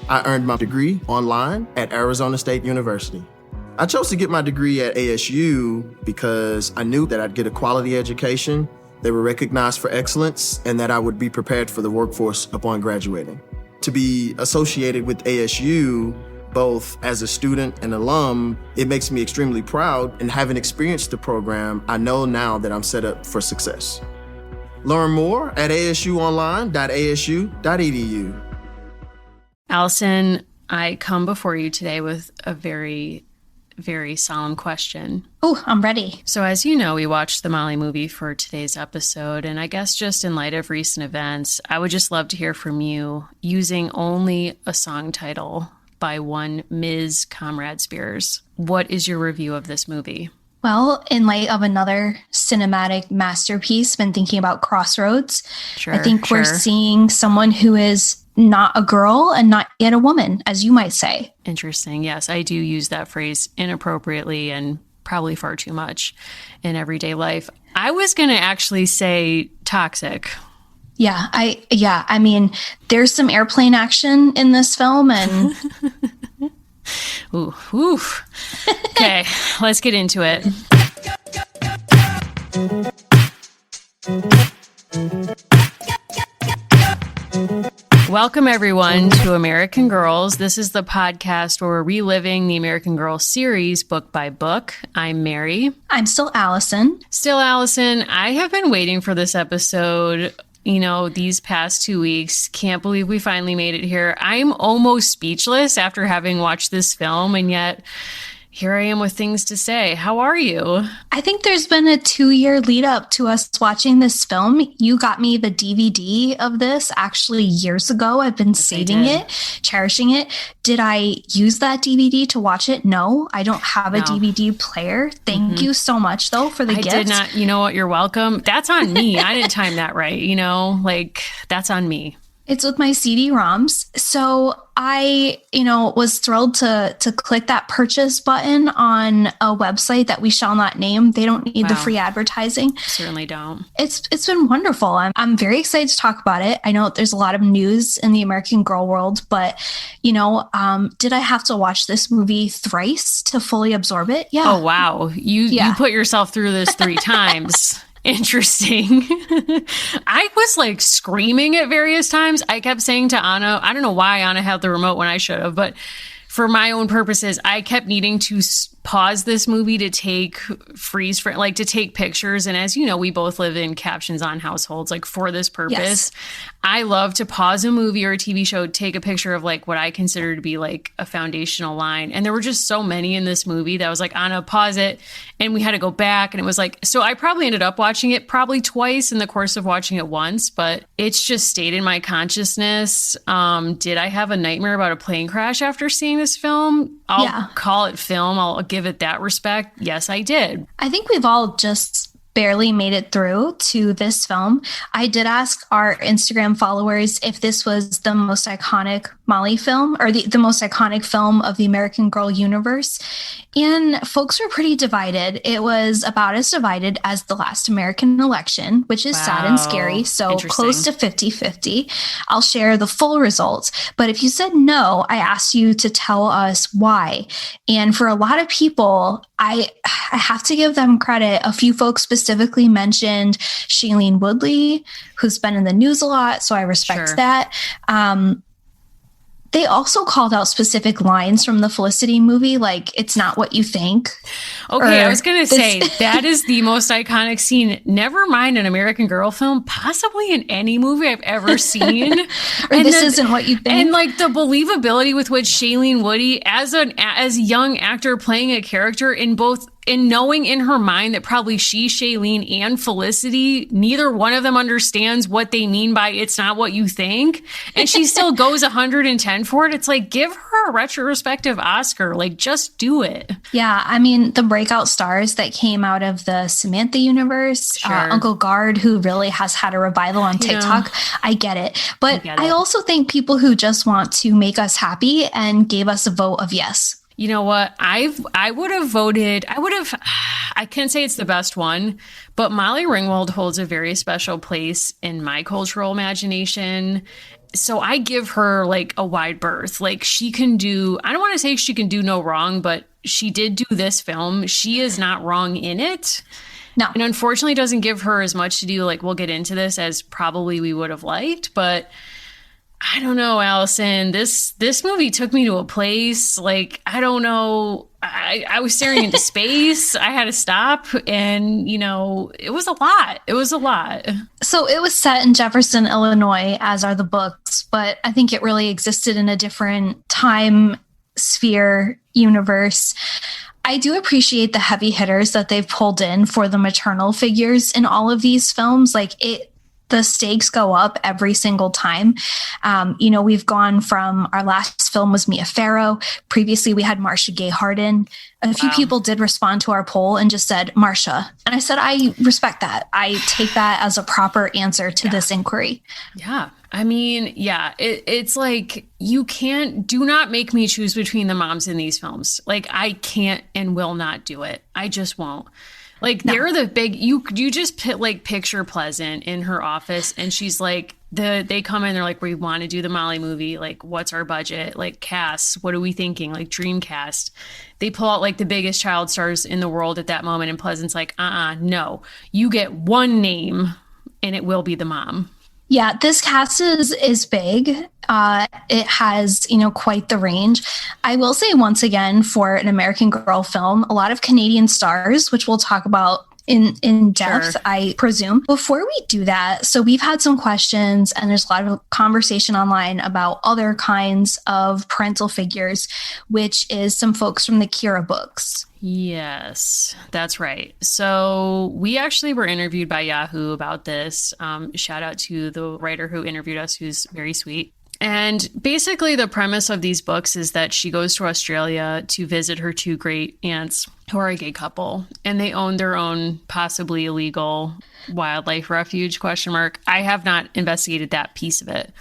I earned my degree online at Arizona State University. I chose to get my degree at ASU because I knew that I'd get a quality education, they were recognized for excellence, and that I would be prepared for the workforce upon graduating. To be associated with ASU, both as a student and alum, it makes me extremely proud, and having experienced the program, I know now that I'm set up for success. Learn more at asuonline.asu.edu. Allison, I come before you today with a very, very solemn question. Oh, I'm ready. So as you know, we watched the Molly movie for today's episode, and I guess just in light of recent events, I would just love to hear from you using only a song title by one Ms. Comrade Spears. What is your review of this movie? Well, in light of another cinematic masterpiece, been thinking about Crossroads. I think we're seeing someone who is not a girl and not yet a woman, as you might say. Interesting. Yes, I do use that phrase inappropriately and probably far too much in everyday life. I was going to actually say toxic. Yeah, I mean, there's some airplane action in this film, and ooh. Okay, let's get into it. Welcome, everyone, to American Girls. This is the podcast where we're reliving the American Girl series book by book. I'm Mary. I'm still Allison. Still Allison. I have been waiting for this episode, these past 2 weeks. Can't believe we finally made it here. I'm almost speechless after having watched this film, and yet here I am with things to say. How are you? I think there's been a 2-year lead up to us watching this film. You got me the DVD of this actually years ago. I've been saving it, cherishing it. Did I use that DVD to watch it? No, I don't have a DVD player. Thank you so much, though, for the gift. I did not. You know what? You're welcome. That's on me. I didn't time that right. That's on me. It's with my CD-ROMs. So I, was thrilled to click that purchase button on a website that we shall not name. They don't need the free advertising. Certainly don't. It's been wonderful. I'm very excited to talk about it. I know there's a lot of news in the American Girl world, but, did I have to watch this movie thrice to fully absorb it? Yeah. Oh, wow. You put yourself through this 3 times. Interesting. I was screaming at various times. I kept saying to Anna, I don't know why Anna had the remote when I should have, but for my own purposes, I kept needing to pause this movie to take to take pictures. And as you know, we both live in captions on households, for this purpose. Yes. I love to pause a movie or a TV show, take a picture of what I consider to be a foundational line. And there were just so many in this movie that I was Anna, pause it. And we had to go back. And it was so I probably ended up watching it probably twice in the course of watching it once, but it's just stayed in my consciousness. Did I have a nightmare about a plane crash after seeing this film? I'll call it film. I'll give it that respect. Yes, I did. I think we've all just barely made it through to this film. I did ask our Instagram followers if this was the most iconic Molly film or the most iconic film of the American Girl universe. And folks were pretty divided. It was about as divided as the last American election, which is sad and scary. So close to 50-50. I'll share the full results. But if you said no, I asked you to tell us why. And for a lot of people, I have to give them credit. A few folks specifically mentioned Shailene Woodley, who's been in the news a lot. So I respect that. They also called out specific lines from the Felicity movie, it's not what you think. Okay, I was going to say, that is the most iconic scene, never mind an American Girl film, possibly in any movie I've ever seen. This isn't what you think. And the believability with which Shailene Woodley, as a young actor playing a character in both, and knowing in her mind that probably Shailene and Felicity, neither one of them understands what they mean by it's not what you think. And she still goes 110 for it. It's give her a retrospective Oscar. Just do it. Yeah. I mean, the breakout stars that came out of the Samantha universe, Uncle Guard, who really has had a revival on TikTok. I get it. But I also think people who just want to make us happy and gave us a vote of yes. You know what? I would have voted. I can't say it's the best one, but Molly Ringwald holds a very special place in my cultural imagination. So I give her like a wide berth. Like she can do, I don't want to say she can do no wrong, but she did do this film. She is not wrong in it. No. And unfortunately doesn't give her as much to do, like we'll get into this, as probably we would have liked. But I don't know, Allison, this movie took me to a place, like, I don't know. I was staring into space. I had to stop. And, you know, it was a lot. It was a lot. So it was set in Jefferson, Illinois, as are the books, but I think it really existed in a different time sphere universe. I do appreciate the heavy hitters that they've pulled in for the maternal figures in all of these films. Like the stakes go up every single time. You know, we've gone from, our last film was Mia Farrow. Previously, we had Marcia Gay Harden. A few people did respond to our poll and just said, Marcia. And I said, I respect that. I take that as a proper answer to this inquiry. Yeah. I mean, yeah, it's like, do not make me choose between the moms in these films. Like, I can't and will not do it. I just won't. Like, they're the big, you just picture Pleasant in her office, and she's like, they come in, they're like, we want to do the Molly movie. Like, what's our budget? Like, cast, what are we thinking? Like, dream cast. They pull out like the biggest child stars in the world at that moment, and Pleasant's like, no, you get one name, and it will be the mom. Yeah, this cast is big. It has, you know, quite the range. I will say once again, for an American Girl film, a lot of Canadian stars, which we'll talk about in depth, sure. I presume. Before we do that, so we've had some questions and there's a lot of conversation online about other kinds of parental figures, which is some folks from the Kira books. Yes, that's right. So we actually were interviewed by Yahoo about this. Shout out to the writer who interviewed us, who's very sweet. And basically the premise of these books is that she goes to Australia to visit her two great aunts who are a gay couple, and they own their own possibly illegal wildlife refuge, ? I have not investigated that piece of it.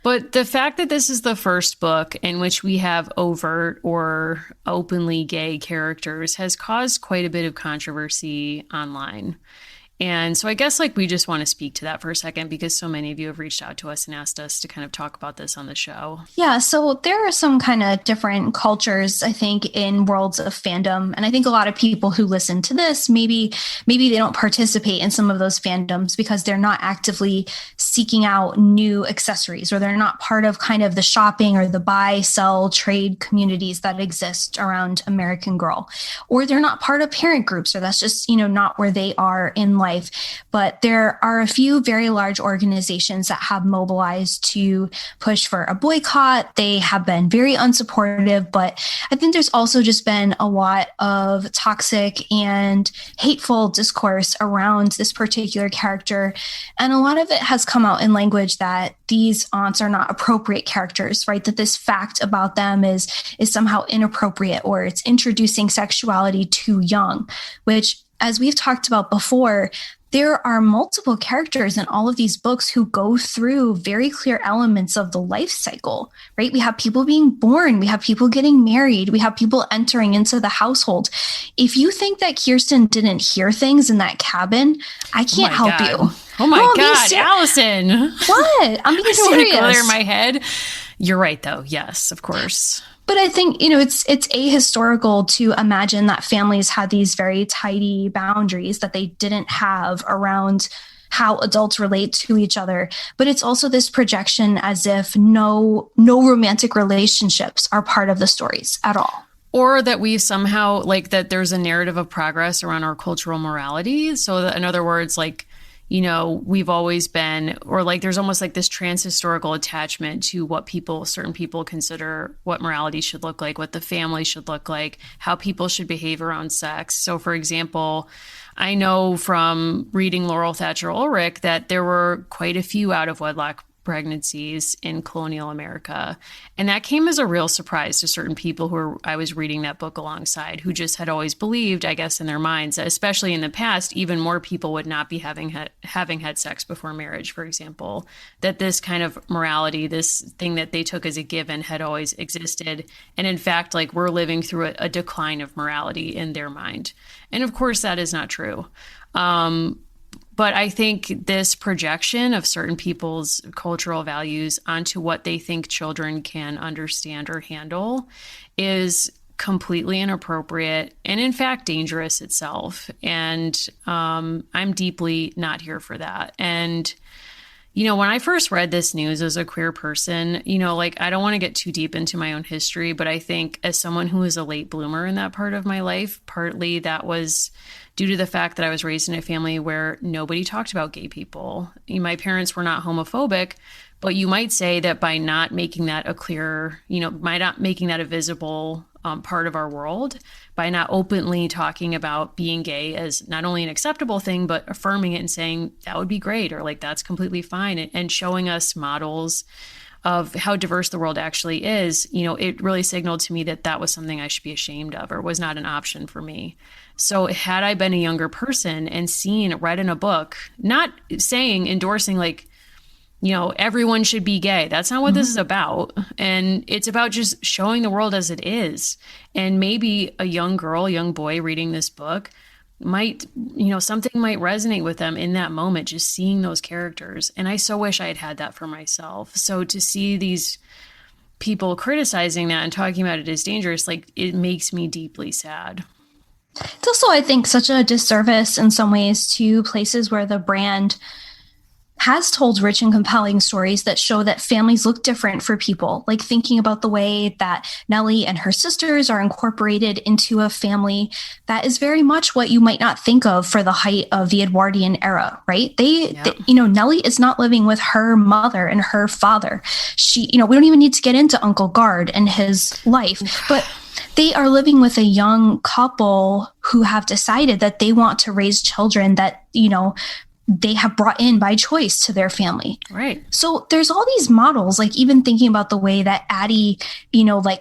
But the fact that this is the first book in which we have overt or openly gay characters has caused quite a bit of controversy online. And so I guess like we just want to speak to that for a second, because so many of you have reached out to us and asked us to kind of talk about this on the show. Yeah, so there are some kind of different cultures, I think, in worlds of fandom. And I think a lot of people who listen to this, maybe they don't participate in some of those fandoms because they're not actively seeking out new accessories, or they're not part of kind of the shopping or the buy, sell, trade communities that exist around American Girl. Or they're not part of parent groups, or that's just, you know, not where they are in life. But there are a few very large organizations that have mobilized to push for a boycott. They have been very unsupportive, but I think there's also just been a lot of toxic and hateful discourse around this particular character. And a lot of it has come out in language that these aunts are not appropriate characters, right? That this fact about them is somehow inappropriate, or it's introducing sexuality too young, which, as we've talked about before, there are multiple characters in all of these books who go through very clear elements of the life cycle, right? We have people being born, we have people getting married, we have people entering into the household. If you think that Kirsten didn't hear things in that cabin, I can't help you. Oh my God, Allison. What? I'm being serious. Go there in my head. You're right, though. Yes, of course. But I think, you know, it's ahistorical to imagine that families had these very tidy boundaries that they didn't have around how adults relate to each other. But it's also this projection as if no romantic relationships are part of the stories at all. Or that we somehow, like, that there's a narrative of progress around our cultural morality. So that, in other words, like, you know, we've always been, or like there's almost like this trans-historical attachment to what certain people consider what morality should look like, what the family should look like, how people should behave around sex. So, for example, I know from reading Laurel Thatcher Ulrich that there were quite a few out-of-wedlock pregnancies in colonial America. And that came as a real surprise to certain people I was reading that book alongside, who just had always believed, I guess, in their minds, that especially in the past, even more people would not be having had sex before marriage, for example, that this kind of morality, this thing that they took as a given, had always existed. And in fact, like, we're living through a decline of morality in their mind. And of course, that is not true. But I think this projection of certain people's cultural values onto what they think children can understand or handle is completely inappropriate and, in fact, dangerous itself. And I'm deeply not here for that. And when I first read this news as a queer person, I don't want to get too deep into my own history, but I think as someone who was a late bloomer in that part of my life, partly that was due to the fact that I was raised in a family where nobody talked about gay people. My parents were not homophobic, but you might say that by not making that a clear, by not making that a visible part of our world, by not openly talking about being gay as not only an acceptable thing, but affirming it and saying that would be great, or like that's completely fine, and showing us models of how diverse the world actually is, it really signaled to me that that was something I should be ashamed of or was not an option for me. So had I been a younger person and read in a book, not endorsing everyone should be gay. That's not what this is about. And it's about just showing the world as it is. And maybe a young girl, young boy reading this book might, something might resonate with them in that moment, just seeing those characters. And I so wish I had had that for myself. So to see these people criticizing that and talking about it as dangerous, it makes me deeply sad. It's also, I think, such a disservice in some ways to places where the brand has told rich and compelling stories that show that families look different for people, like thinking about the way that Nellie and her sisters are incorporated into a family that is very much what you might not think of for the height of the Edwardian era, right? Nellie is not living with her mother and her father. We don't even need to get into Uncle Gard and his life, but they are living with a young couple who have decided that they want to raise children that, they have brought in by choice to their family. Right. So there's all these models, even thinking about the way that Addie,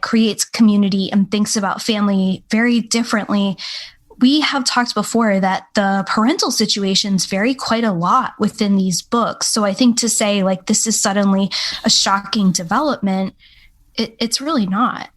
creates community and thinks about family very differently. We have talked before that the parental situations vary quite a lot within these books. So I think to say this is suddenly a shocking development, it's really not.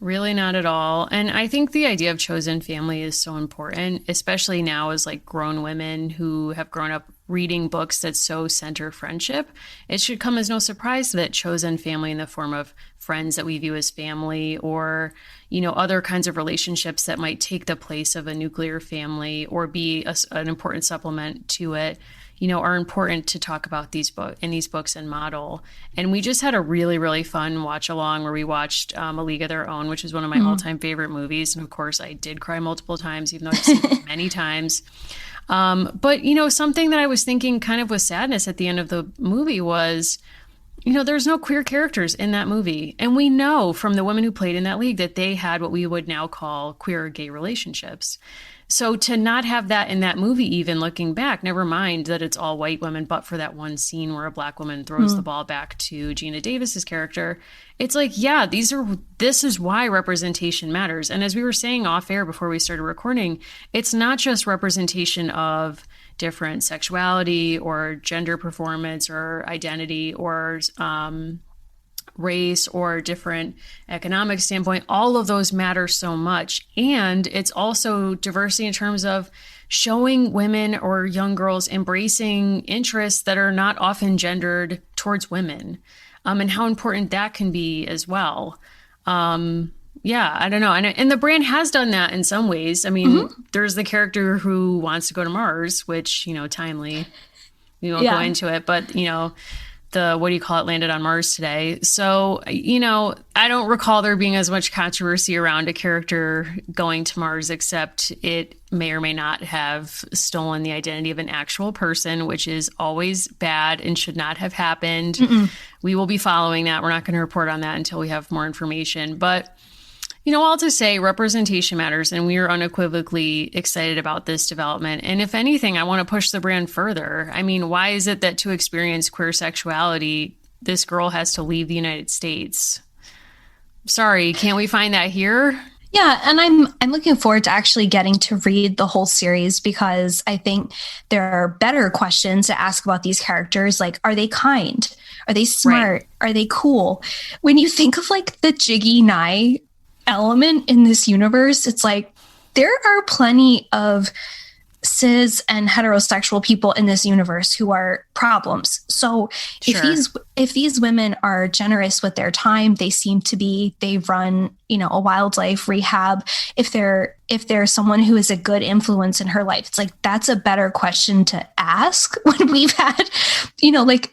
Really not at all. And I think the idea of chosen family is so important, especially now as grown women who have grown up reading books that so center friendship. It should come as no surprise that chosen family in the form of friends that we view as family, or, other kinds of relationships that might take the place of a nuclear family or be an important supplement to it, are important to talk about in these books and model. And we just had a really, really fun watch along where we watched A League of Their Own, which is one of my all-time favorite movies. And of course, I did cry multiple times, even though I've seen it many times. But, something that I was thinking kind of with sadness at the end of the movie was, there's no queer characters in that movie. And we know from the women who played in that league that they had what we would now call queer or gay relationships. So to not have that in that movie, even looking back, never mind that it's all white women, but for that one scene where a black woman throws the ball back to Gina Davis's character, it's this is why representation matters. And as we were saying off air before we started recording, it's not just representation of different sexuality or gender performance or identity or race or different economic standpoint. All of those matter so much. And it's also diversity in terms of showing women or young girls embracing interests that are not often gendered towards women, and how important that can be as well. I don't know. And the brand has done that in some ways. I mean, there's the character who wants to go to Mars, which, timely. We won't go into it, but, landed on Mars today. So, I don't recall there being as much controversy around a character going to Mars, except it may or may not have stolen the identity of an actual person, which is always bad and should not have happened. We will be following that. We're not going to report on that until we have more information. But, all to say, representation matters, and we are unequivocally excited about this development. And if anything, I want to push the brand further. I mean, why is it that to experience queer sexuality, this girl has to leave the United States? Sorry, can't we find that here? Yeah, and I'm looking forward to actually getting to read the whole series, because I think there are better questions to ask about these characters. Like, are they kind? Are they smart? Right. Are they cool? When you think of the Jiggy Nye element in this universe, it's there are plenty of cis and heterosexual people in this universe who are problems. So if these women are generous with their time, they seem to be, they run, a wildlife rehab. If they're someone who is a good influence in her life, it's like, that's a better question to ask when we've had,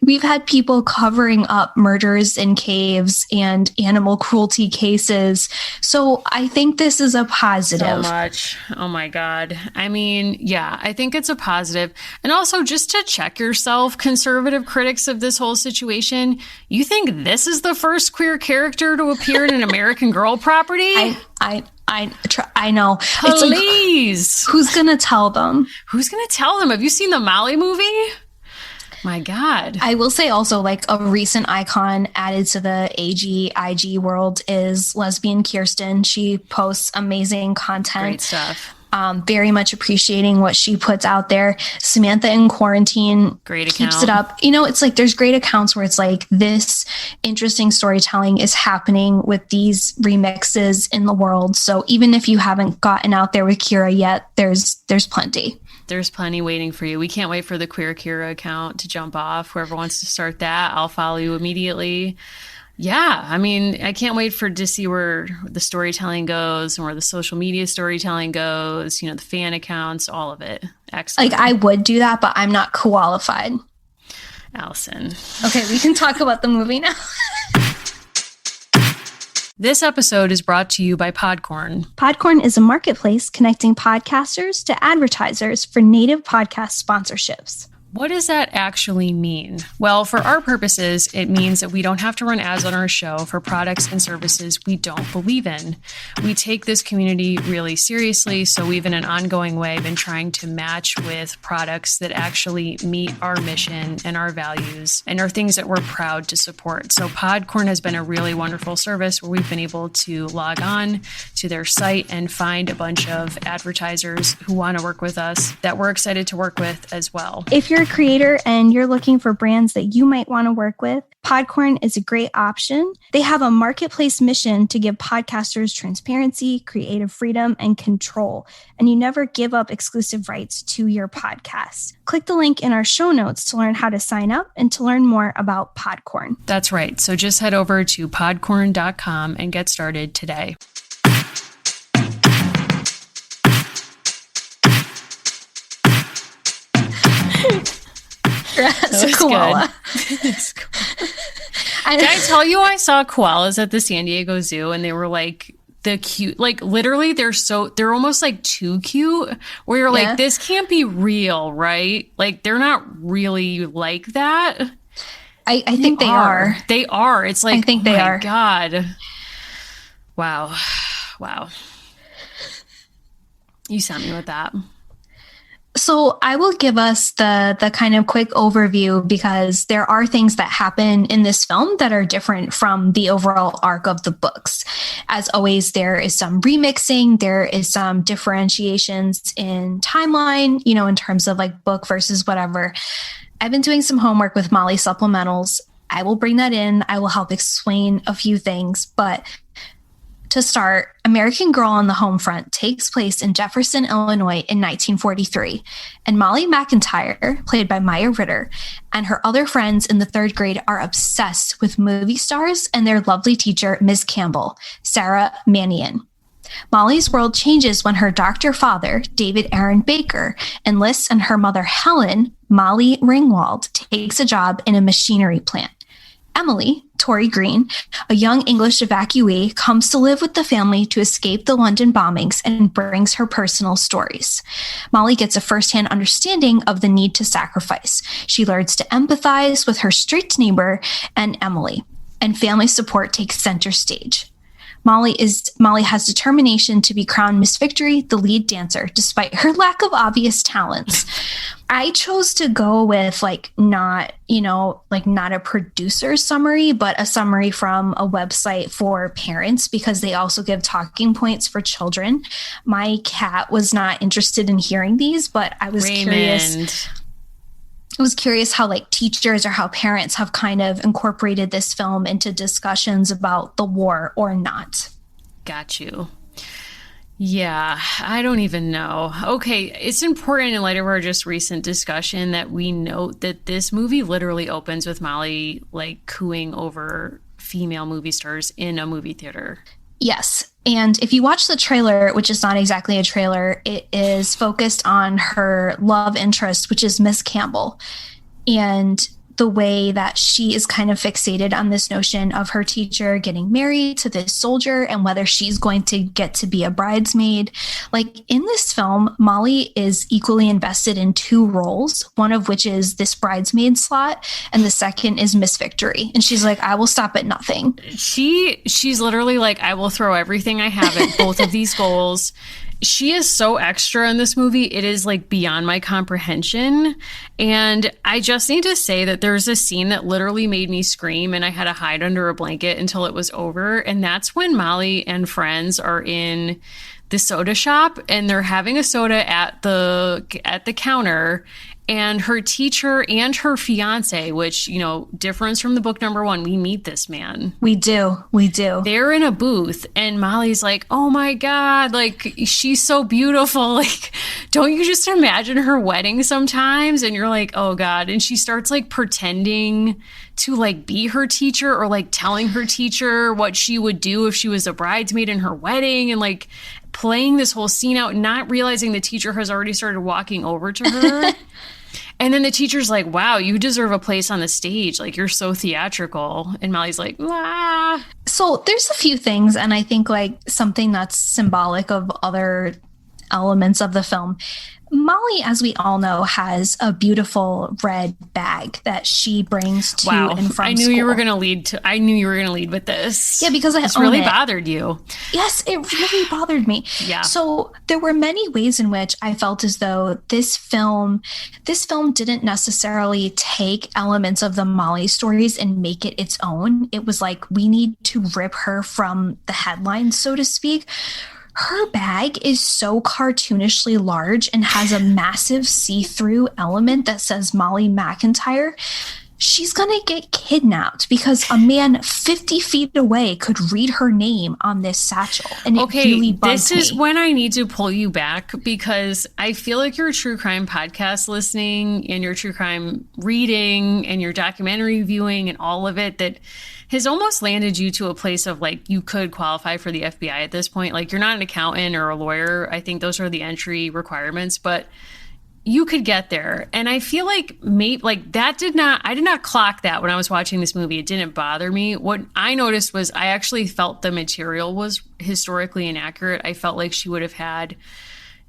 we've had people covering up murders in caves and animal cruelty cases. So I think this is a positive. So much. Oh my God. I mean, yeah, I think it's a positive. And also just to check yourself, conservative critics of this whole situation, you think this is the first queer character to appear in an American Girl property? I know. Please. Like, who's going to tell them? Who's going to tell them? Have you seen the Molly movie? My God. I will say also, like, a recent icon added to the IG world is lesbian Kirsten. She posts amazing content. Great stuff. Very much appreciating what she puts out there. Samantha in Quarantine great keeps account. It up. It's like there's great accounts where it's like this interesting storytelling is happening with these remixes in the world. So even if you haven't gotten out there with Kira yet, there's plenty. There's plenty waiting for you. We can't wait for the Queer Kira account to jump off. Whoever wants to start that, I'll follow you immediately. Yeah, I mean, I can't wait to see where the storytelling goes and where the social media storytelling goes, the fan accounts, all of it. Excellent. Like, I would do that, but I'm not qualified. Allison. Okay, we can talk about the movie now. This episode is brought to you by Podcorn. Podcorn is a marketplace connecting podcasters to advertisers for native podcast sponsorships. What does that actually mean? Well, for our purposes, it means that we don't have to run ads on our show for products and services we don't believe in. We take this community really seriously, so we've in an ongoing way been trying to match with products that actually meet our mission and our values and are things that we're proud to support. So Podcorn has been a really wonderful service where we've been able to log on to their site and find a bunch of advertisers who want to work with us that we're excited to work with as well. If you're a creator and you're looking for brands that you might want to work with, Podcorn is a great option. They have a marketplace mission to give podcasters transparency, creative freedom, and control, and you never give up exclusive rights to your podcast. Click the link in our show notes to learn how to sign up and to learn more about Podcorn. That's right. So just head over to podcorn.com and get started today. It's a koala. Did I tell you I saw koalas at the San Diego Zoo and they were like the cute, like literally they're almost like too cute where you're like, this can't be real, right? Like they're not really like that. I think they are. They are. It's like, I think they are. God. Wow. You sent me with that. So I will give us the kind of quick overview because there are things that happen in this film that are different from the overall arc of the books. As always, there is some remixing, there is some differentiations in timeline, in terms of like book versus whatever. I've been doing some homework with Molly supplementals. I will bring that in. I will help explain a few things, but to start, American Girl on the Home Front takes place in Jefferson, Illinois in 1943, and Molly McIntyre, played by Maya Ritter, and her other friends in the third grade are obsessed with movie stars and their lovely teacher, Ms. Campbell, Sarah Manion. Molly's world changes when her doctor father, David Aaron Baker, enlists and her mother, Helen, Molly Ringwald, takes a job in a machinery plant. Emily, Tori Green, a young English evacuee, comes to live with the family to escape the London bombings and brings her personal stories. Molly gets a firsthand understanding of the need to sacrifice. She learns to empathize with her street neighbor and Emily, and family support takes center stage. Molly has determination to be crowned Miss Victory, the lead dancer, despite her lack of obvious talents. I chose to go with not a producer summary, but a summary from a website for parents because they also give talking points for children. My cat was not interested in hearing these, but I was curious. I was curious how teachers or how parents have kind of incorporated this film into discussions about the war or not. Got you. Yeah, I don't even know. Okay, it's important in light of our just recent discussion that we note that this movie literally opens with Molly like cooing over female movie stars in a movie theater. Yes. And if you watch the trailer, which is not exactly a trailer, it is focused on her love interest, which is Miss Campbell. And the way that she is kind of fixated on this notion of her teacher getting married to this soldier and whether she's going to get to be a bridesmaid. Like in this film, Molly is equally invested in two roles, one of which is this bridesmaid slot, and the second is Miss Victory. And she's like, I will stop at nothing. She's literally like, I will throw everything I have at both of these goals. She is so extra in this movie. It is like beyond my comprehension. And I just need to say that there's a scene that literally made me scream and I had to hide under a blanket until it was over. And that's when Molly and friends are in the soda shop and they're having a soda at the counter. And her teacher and her fiance, which, you know, difference from the book number one, we meet this man. We do. They're in a booth and Molly's like, oh my God, like she's so beautiful. Like, don't you just imagine her wedding sometimes? And you're like, oh God. And she starts like pretending to like be her teacher or like telling her teacher what she would do if she was a bridesmaid in her wedding and like playing this whole scene out, not realizing the teacher has already started walking over to her. And then the teacher's like, wow, you deserve a place on the stage. Like, you're so theatrical. And Molly's like, ah. So there's a few things, and I think like something that's symbolic of other elements of the film. Molly, as we all know, has a beautiful red bag that she brings to and from I knew school. you were going to lead to. I knew you were going to lead with this. Yeah, because this really bothered you. Yes, it really bothered me. Yeah. So there were many ways in which I felt as though this film didn't necessarily take elements of the Molly stories and make it its own. It was like, we need to rip her from the headlines, so to speak. Her bag is so cartoonishly large and has a massive see-through element that says Molly McIntyre. She's going to get kidnapped because a man 50 feet away could read her name on this satchel. And it really bugged me. This is when I need to pull you back because I feel like your true crime podcast listening and your true crime reading and your documentary viewing and all of it that has almost landed you to a place of like you could qualify for the FBI at this point. Like you're not an accountant or a lawyer. I think those are the entry requirements, but you could get there. And I feel like I did not clock that when I was watching this movie. It didn't bother me. What I noticed was I actually felt the material was historically inaccurate. I felt like she would have had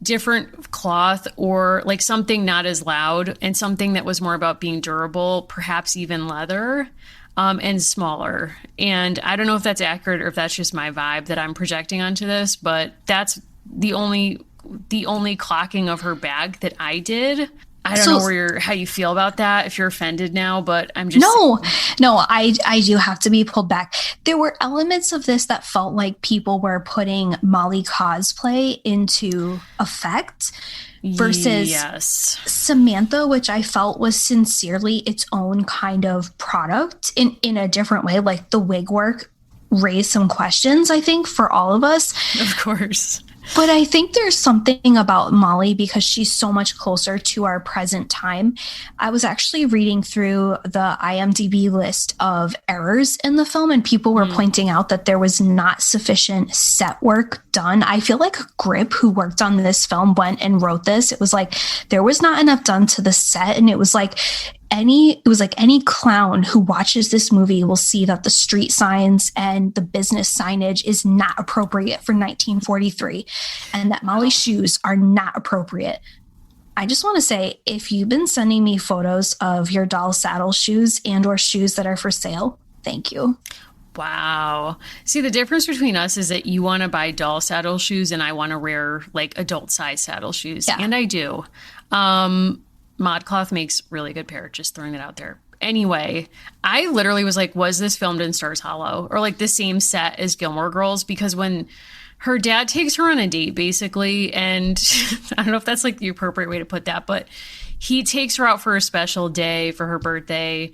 different cloth or like something not as loud and something that was more about being durable, perhaps even leather. And smaller. And I don't know if that's accurate or if that's just my vibe that I'm projecting onto this, but that's the only clocking of her bag that I did. I don't know how you feel about that, if you're offended now, but I'm just... No, I do have to be pulled back. There were elements of this that felt like people were putting Molly cosplay into effect versus Samantha, which I felt was sincerely its own kind of product in a different way. Like the wig work raised some questions, I think, for all of us. Of course. But I think there's something about Molly because she's so much closer to our present time. I was actually reading through the IMDb list of errors in the film, and people were pointing out that there was not sufficient set work done. I feel like Grip, who worked on this film, went and wrote this. It was like there was not enough done to the set, and it was like any clown who watches this movie will see that the street signs and the business signage is not appropriate for 1943 and that Molly's shoes are not appropriate. I just want to say, if you've been sending me photos of your doll saddle shoes and or shoes that are for sale, thank you. Wow. See, the difference between us is that you want to buy doll saddle shoes and I want to wear like adult size saddle shoes. Yeah. And I do. ModCloth makes really good pair, just throwing it out there. Anyway, I literally was like, was this filmed in Stars Hollow or like the same set as Gilmore Girls? Because when her dad takes her on a date, basically, and I don't know if that's like the appropriate way to put that, but he takes her out for a special day for her birthday.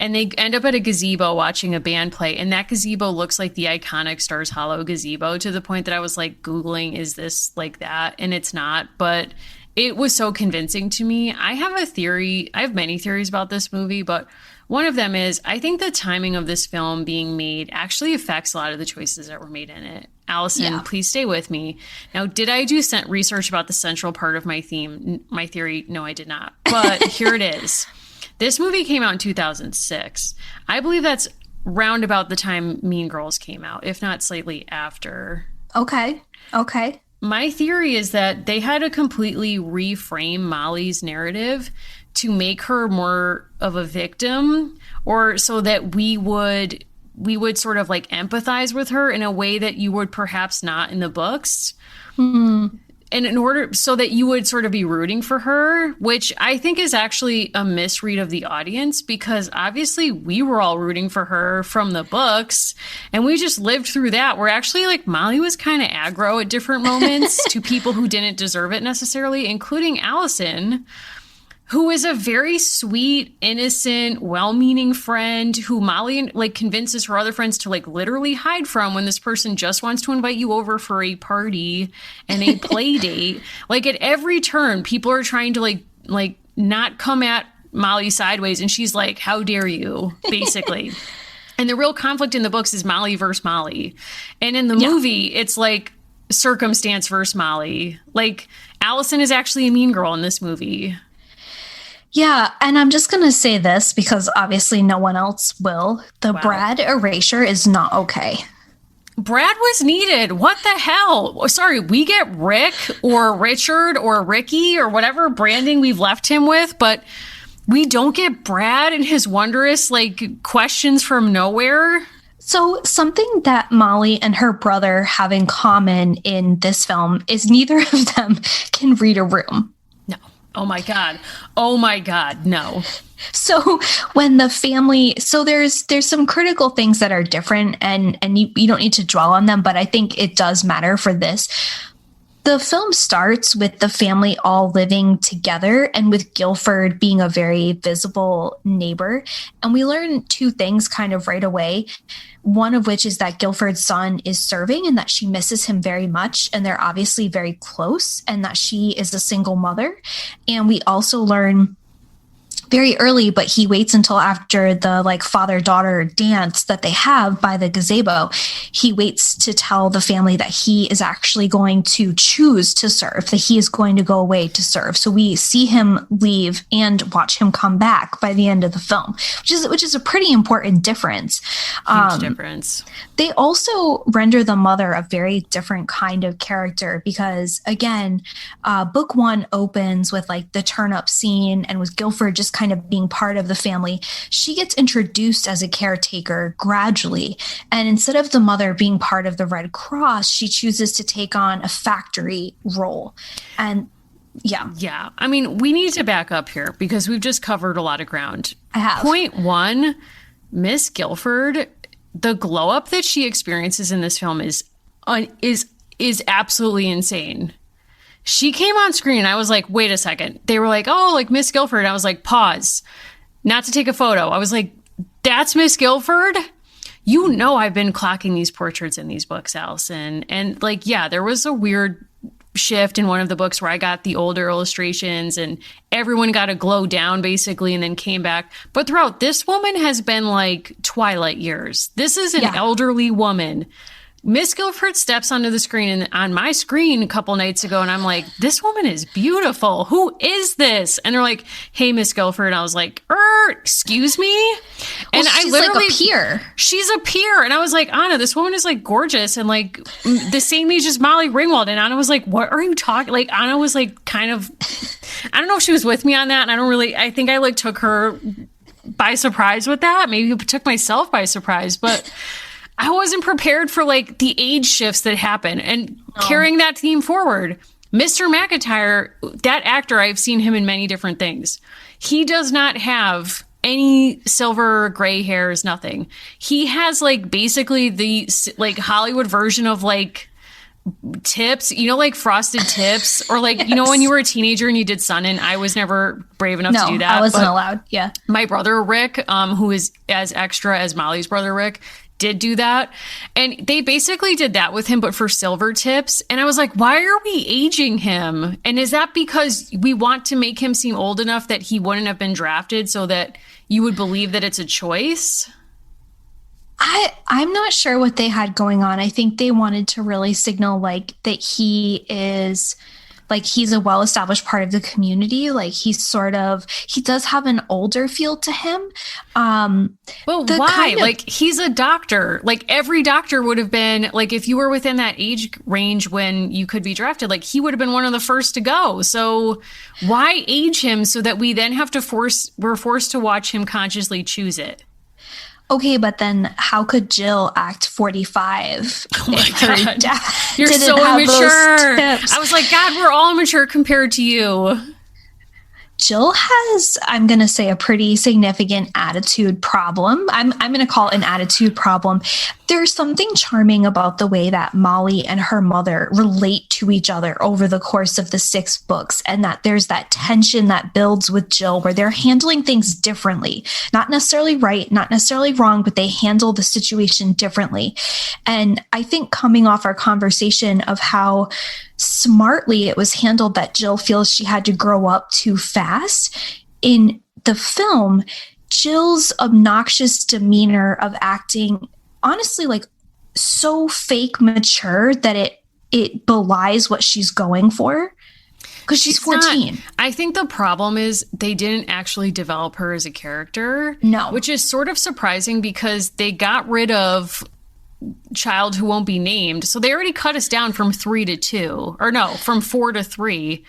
and they end up at a gazebo watching a band play, and that gazebo looks like the iconic Stars Hollow gazebo, to the point that I was like Googling, is this like that? And it's not, but it was so convincing to me. I have a theory. I have many theories about this movie, but one of them is I think the timing of this film being made actually affects a lot of the choices that were made in it. Allison, please stay with me. Now, did I do research about the central part of my theme, my theory? No, I did not. But here it is. This movie came out in 2006. I believe that's round about the time Mean Girls came out, if not slightly after. Okay. My theory is that they had to completely reframe Molly's narrative to make her more of a victim, or so that we would sort of like empathize with her in a way that you would perhaps not in the books. And in order so that you would sort of be rooting for her, which I think is actually a misread of the audience, because obviously we were all rooting for her from the books and we just lived through that. We're actually like, Molly was kind of aggro at different moments to people who didn't deserve it necessarily, including Allison, who is a very sweet, innocent, well-meaning friend who Molly like convinces her other friends to like literally hide from when this person just wants to invite you over for a party and a play date. Like at every turn, people are trying to like not come at Molly sideways, and she's like, "How dare you?" basically. And the real conflict in the books is Molly versus Molly, and in the movie, it's like circumstance versus Molly. Like Allison is actually a mean girl in this movie. Yeah, and I'm just going to say this because obviously no one else will. The Brad erasure is not okay. Brad was needed. What the hell? Sorry, we get Rick or Richard or Ricky or whatever branding we've left him with, but we don't get Brad and his wondrous like questions from nowhere. So something that Molly and her brother have in common in this film is neither of them can read a room. Oh my God, no. So when the family, so there's some critical things that are different, and you don't need to dwell on them, but I think it does matter for this. The film starts with the family all living together and with Guilford being a very visible neighbor. And we learn two things kind of right away. One of which is that Guilford's son is serving and that she misses him very much. And they're obviously very close, and that she is a single mother. And we also learn very early, but he waits until after the like father-daughter dance that they have by the gazebo. He waits to tell the family that he is actually going to choose to serve, that he is going to go away to serve. So we see him leave and watch him come back by the end of the film, which is a pretty important difference. Huge difference. They also render the mother a very different kind of character because, again, book one opens with like the turn-up scene and with Guilford just kind of being part of the family. She gets introduced as a caretaker gradually. And instead of the mother being part of the Red Cross, she chooses to take on a factory role. And yeah. I mean, we need to back up here because we've just covered a lot of ground. I have. Point one, Miss Guilford, the glow up that she experiences in this film is absolutely insane. She came on screen and I was like, wait a second. They were like, oh, like Miss Guilford. And I was like, pause, not to take a photo. I was like, that's Miss Guilford? You know, I've been clocking these portraits in these books, Allison. And like, yeah, there was a weird shift in one of the books where I got the older illustrations and everyone got a glow down basically and then came back. But throughout, this woman has been like Twilight years. This is an elderly woman. Miss Guilford steps onto the screen and on my screen a couple nights ago, and I'm like, this woman is beautiful. Who is this? And they're like, hey, Miss Guilford. And I was like, excuse me? And she's I literally, like a peer. She's a peer. And I was like, Anna, this woman is like gorgeous and like the same age as Molly Ringwald. And Anna was like, what are you talking? Like Anna was like kind of, I don't know if she was with me on that. And I think I like took her by surprise with that. Maybe took myself by surprise, but I wasn't prepared for like the age shifts that happen and carrying that theme forward. Mr. McIntyre, that actor, I've seen him in many different things. He does not have any silver gray hairs, nothing. He has like basically the like Hollywood version of like tips, like Frosted Tips, or like, when you were a teenager and you did sun, and I was never brave enough to do that. I wasn't allowed. Yeah. My brother Rick, who is as extra as Molly's brother Rick, did do that. And they basically did that with him, but for silver tips. And I was like, why are we aging him? And is that because we want to make him seem old enough that he wouldn't have been drafted so that you would believe that it's a choice? I'm not sure what they had going on. I think they wanted to really signal like that he's a well-established part of the community. Like he does have an older feel to him. But why? Like he's a doctor. Like every doctor would have been like, if you were within that age range when you could be drafted, like he would have been one of the first to go. So why age him so that we then have to we're forced to watch him consciously choose it? Okay, but then how could Jill act 45? Oh my God. You're so immature. I was like, God, we're all immature compared to you. Jill has, I'm going to say, a pretty significant attitude problem. I'm going to call it an attitude problem. There's something charming about the way that Molly and her mother relate to each other over the course of the 6 books, and that there's that tension that builds with Jill where they're handling things differently. Not necessarily right, not necessarily wrong, but they handle the situation differently. And I think coming off our conversation of how smartly it was handled that Jill feels she had to grow up too fast, in the film, Jill's obnoxious demeanor of acting honestly like so fake mature that it belies what she's going for, because she's 14. I think the problem is they didn't actually develop her as a character. No. Which is sort of surprising because they got rid of Child Who Won't Be Named. So they already cut us down from 3 to 2. Or no, from 4 to 3.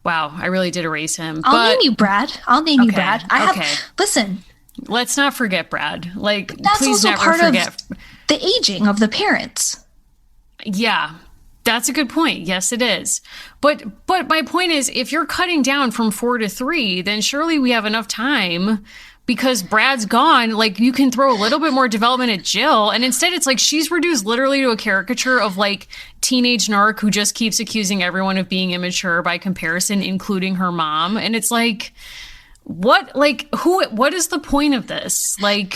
Wow, I really did erase him. I'll name you Brad. You, Brad. Listen. Let's not forget Brad. Like, that's please also never part forget of the aging of the parents. Yeah, that's a good point. Yes, it is. But my point is, if you're cutting down from 4 to 3, then surely we have enough time, because Brad's gone. Like, you can throw a little bit more development at Jill. And instead it's like she's reduced literally to a caricature of like teenage narc who just keeps accusing everyone of being immature by comparison, including her mom. And it's like, what is the point of this? Like,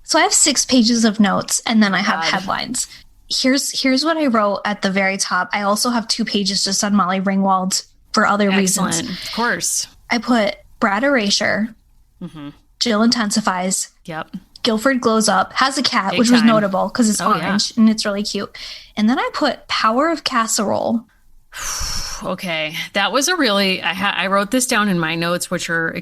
so I have 6 pages of notes and then I have headlines. Here's what I wrote at the very top. I also have 2 pages just on Molly Ringwald for other reasons. Of course. I put Brad erasure. Mm-hmm. Jill intensifies. Yep. Guilford glows up, has a cat, Big which time. was notable because it's orange yeah. and it's really cute. And then I put Power of Casserole. Okay, that was a really, I wrote this down in my notes, which are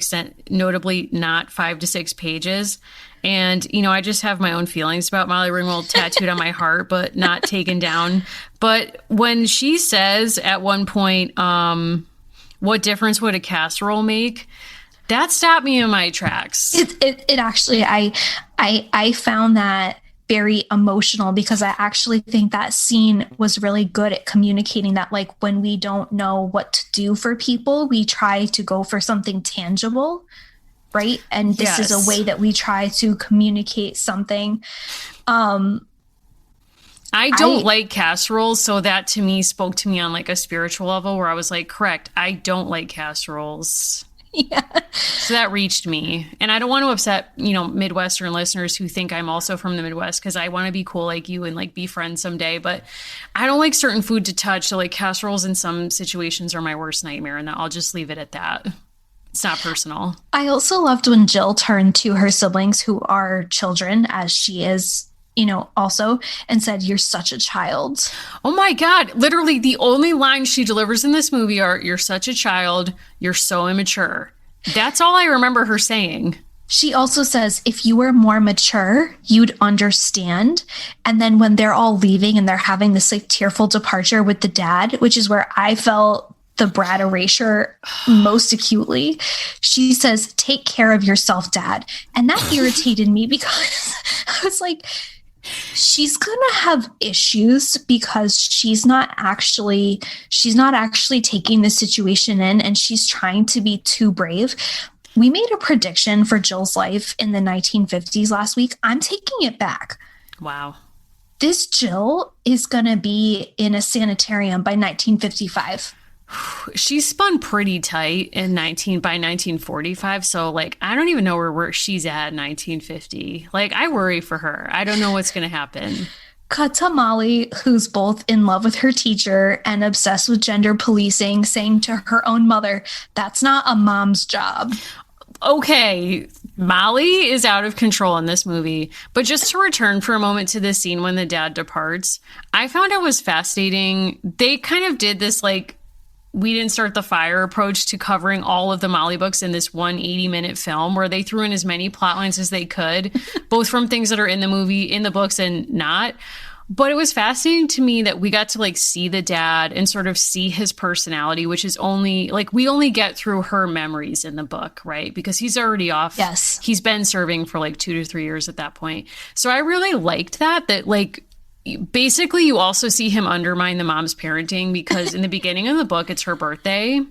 notably not 5 to 6 pages. And, I just have my own feelings about Molly Ringwald tattooed on my heart, but not taken down. But when she says at one point, what difference would a casserole make? That stopped me in my tracks. It actually, I found that very emotional, because I actually think that scene was really good at communicating that, like, when we don't know what to do for people, we try to go for something tangible, right? And this is a way that we try to communicate something. I don't like casseroles, so that to me spoke to me on like a spiritual level where I was like, correct, I don't like casseroles. Yeah. So that reached me. And I don't want to upset, Midwestern listeners who think I'm also from the Midwest, because I want to be cool like you and like be friends someday. But I don't like certain food to touch. So like casseroles in some situations are my worst nightmare. And I'll just leave it at that. It's not personal. I also loved when Jill turned to her siblings, who are children, as she is, also, and said, "You're such a child." Oh my God. Literally the only line she delivers in this movie are, "You're such a child. You're so immature." That's all I remember her saying. She also says, "If you were more mature, you'd understand." And then when they're all leaving and they're having this like tearful departure with the dad, which is where I felt the Brad erasure most acutely, she says, "Take care of yourself, Dad." And that irritated me, because I was like, she's gonna have issues because she's not actually taking the situation in, and she's trying to be too brave. We made a prediction for Jill's life in the 1950s last week. I'm taking it back. Wow. this Jill is going to be in a sanitarium by 1955. She spun pretty tight in 1945. So like, I don't even know where she's at in 1950. Like, I worry for her. I don't know what's going to happen. Cut to Molly, who's both in love with her teacher and obsessed with gender policing, saying to her own mother, "That's not a mom's job." Okay, Molly is out of control in this movie. But just to return for a moment to the scene when the dad departs, I found it was fascinating. They kind of did this like, we didn't start the fire approach to covering all of the Molly books in this 180-minute film, where they threw in as many plot lines as they could, both from things that are in the movie, in the books, and not. But it was fascinating to me that we got to like see the dad and sort of see his personality, which is only like, we only get through her memories in the book, right? Because he's already off. Yes. He's been serving for like 2 to 3 years at that point. So I really liked that like, basically you also see him undermine the mom's parenting, because in the beginning of the book, it's her birthday.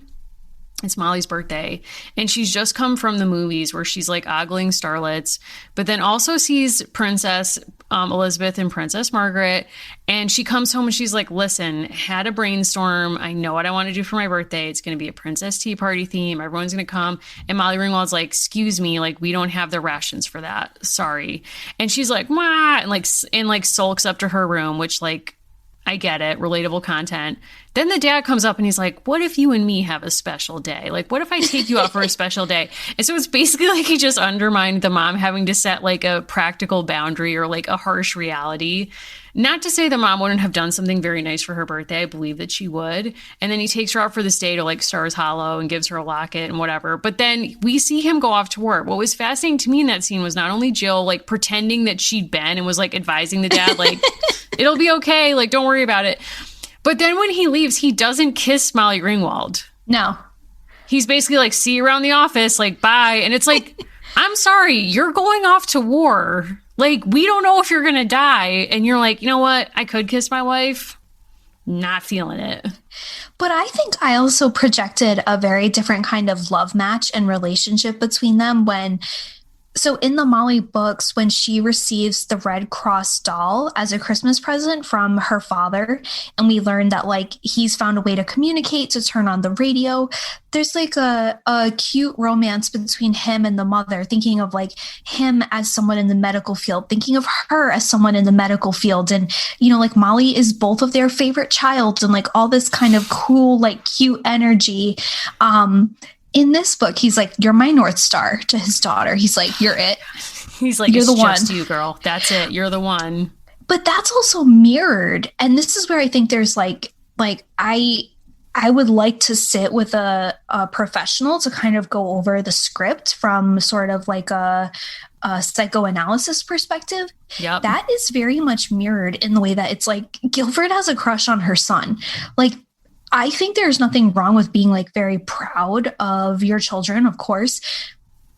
It's Molly's birthday. And she's just come from the movies where she's like ogling starlets, but then also sees Princess Elizabeth and Princess Margaret. And she comes home and she's like, listen, had a brainstorm. I know what I want to do for my birthday. It's going to be a Princess Tea Party theme. Everyone's going to come. And Molly Ringwald's like, excuse me, like, we don't have the rations for that. Sorry. And she's like, wah, and like sulks up to her room, which like, I get it, relatable content. Then the dad comes up and he's like, what if you and me have a special day? Like, what if I take you out for a special day? And so it's basically like he just undermined the mom having to set like a practical boundary or like a harsh reality. Not to say the mom wouldn't have done something very nice for her birthday. I believe that she would. And then he takes her out for this day to like Stars Hollow and gives her a locket and whatever. But then we see him go off to work. What was fascinating to me in that scene was not only Jill like pretending that she'd been and was like advising the dad, like, it'll be okay. Like, don't worry about it. But then when he leaves, he doesn't kiss Molly Ringwald. No. He's basically like, see you around the office, like, bye. And it's like, I'm sorry, you're going off to war. Like, we don't know if you're going to die. And you're like, you know what? I could kiss my wife. Not feeling it. But I think I also projected a very different kind of love match and relationship between them so in the Molly books, when she receives the Red Cross doll as a Christmas present from her father, and we learn that like he's found a way to communicate, to turn on the radio, there's like a cute romance between him and the mother, thinking of like him as someone in the medical field, thinking of her as someone in the medical field. And, you know, like Molly is both of their favorite child and like all this kind of cool, like cute energy. In this book, he's like, you're my North Star to his daughter. He's like, you're it. He's like, you're the one. Just you, girl. That's it. You're the one. But that's also mirrored. And this is where I think there's like I would like to sit with a professional to kind of go over the script from sort of like a psychoanalysis perspective. Yep. That is very much mirrored in the way that it's like Guilford has a crush on her son. Like, I think there's nothing wrong with being like very proud of your children, of course.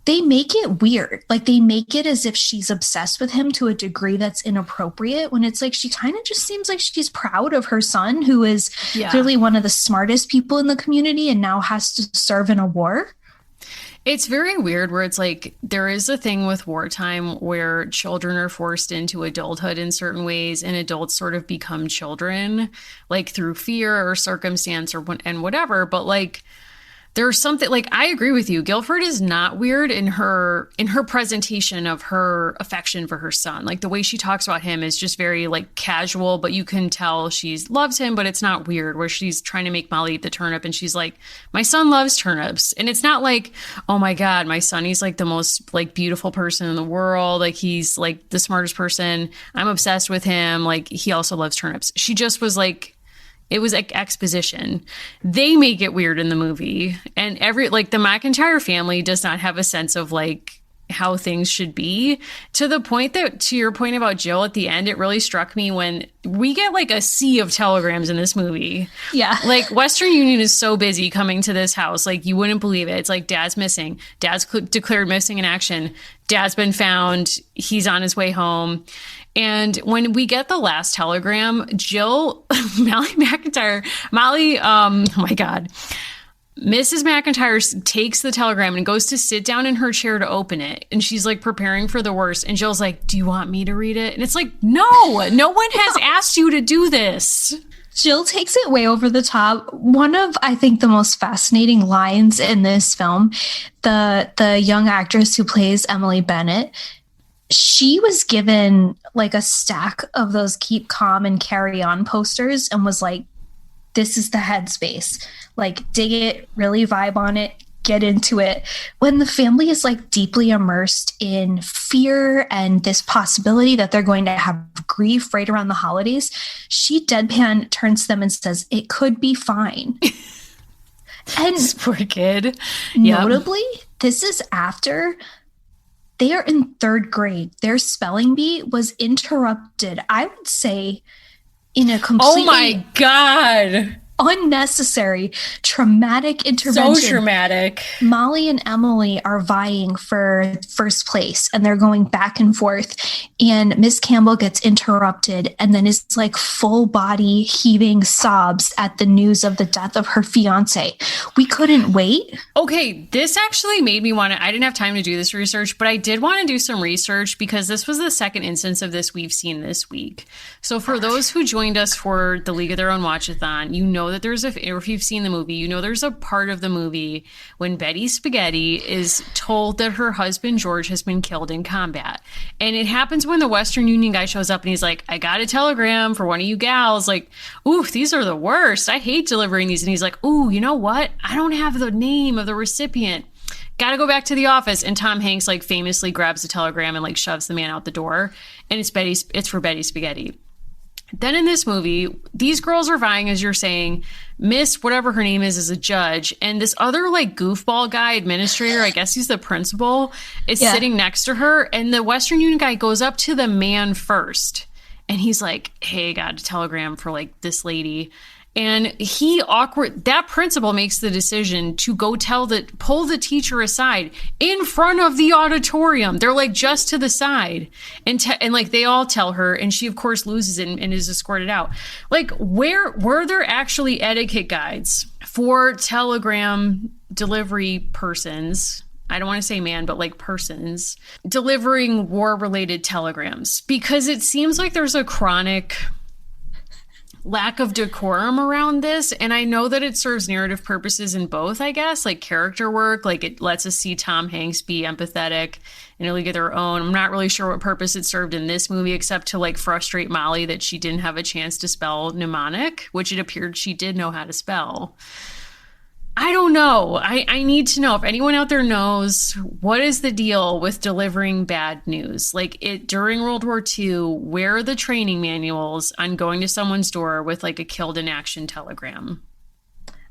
They make it weird. Like they make it as if she's obsessed with him to a degree that's inappropriate, when it's like she kind of just seems like she's proud of her son, who is clearly one of the smartest people in the community and now has to serve in a war. It's very weird where it's like there is a thing with wartime where children are forced into adulthood in certain ways and adults sort of become children, like through fear or circumstance and whatever. But like there's something like, I agree with you. Guilford is not weird in her presentation of her affection for her son. Like the way she talks about him is just very like casual, but you can tell she loves him, but it's not weird, where she's trying to make Molly eat the turnip and she's like, my son loves turnips. And it's not like, oh my God, my son, he's like the most like beautiful person in the world. Like he's like the smartest person. I'm obsessed with him. Like he also loves turnips. She just was like, it was like exposition. They make it weird in the movie. And the McIntyre family does not have a sense of like how things should be, to the point that, to your point about Jill at the end, it really struck me when we get like a sea of telegrams in this movie. Yeah. Like Western Union is so busy coming to this house. Like you wouldn't believe it. It's like dad's missing. Dad's declared missing in action. Dad's been found. He's on his way home. And when we get the last telegram, Jill, oh my God. Mrs. McIntyre takes the telegram and goes to sit down in her chair to open it. And she's like preparing for the worst. And Jill's like, do you want me to read it? And it's like, no one has asked you to do this. Jill takes it way over the top. One of, I think, the most fascinating lines in this film, the young actress who plays Emily Bennett, she was given like a stack of those Keep Calm and Carry On posters and was like, this is the headspace. Like, dig it, really vibe on it, get into it. When the family is like deeply immersed in fear and this possibility that they're going to have grief right around the holidays, she deadpan turns to them and says, it could be fine. And this poor kid. Notably, this is after they are in third grade. Their spelling bee was interrupted, I would say, in a completely oh my God, unnecessary, traumatic intervention. So traumatic. Molly and Emily are vying for first place and they're going back and forth. And Miss Campbell gets interrupted and then is like full body heaving sobs at the news of the death of her fiance. We couldn't wait. Okay, this actually made me want to, I didn't have time to do this research, but I did want to do some research because this was the second instance of this we've seen this week. So for those who joined us for the League of Their Own Watch-a-thon, you know that there's or if you've seen the movie, you know there's a part of the movie when Betty Spaghetti is told that her husband George has been killed in combat. And it happens when the Western Union guy shows up and he's like, I got a telegram for one of you gals. Like, ooh, these are the worst. I hate delivering these. And he's like, ooh, you know what? I don't have the name of the recipient. Got to go back to the office. And Tom Hanks like famously grabs the telegram and like shoves the man out the door. And it's for Betty Spaghetti. Then in this movie, these girls are vying, as you're saying, Miss whatever her name is a judge. And this other like goofball guy, administrator, I guess he's the principal, is sitting next to her. And the Western Union guy goes up to the man first. And he's like, hey, I got a telegram for like this lady. And that principal makes the decision to go pull the teacher aside in front of the auditorium. They're like just to the side and like they all tell her, and she of course loses it and is escorted out. Like, where were there actually etiquette guides for telegram delivery persons? I don't want to say man, but like persons delivering war-related telegrams, because it seems like there's a chronic lack of decorum around this. And I know that it serves narrative purposes in both, I guess, like character work, like it lets us see Tom Hanks be empathetic in A League of Their Own. I'm not really sure what purpose it served in this movie, except to like frustrate Molly that she didn't have a chance to spell mnemonic, which it appeared she did know how to spell. I don't know. I need to know if anyone out there knows what is the deal with delivering bad news. Like during World War II, where are the training manuals on going to someone's door with like a killed in action telegram?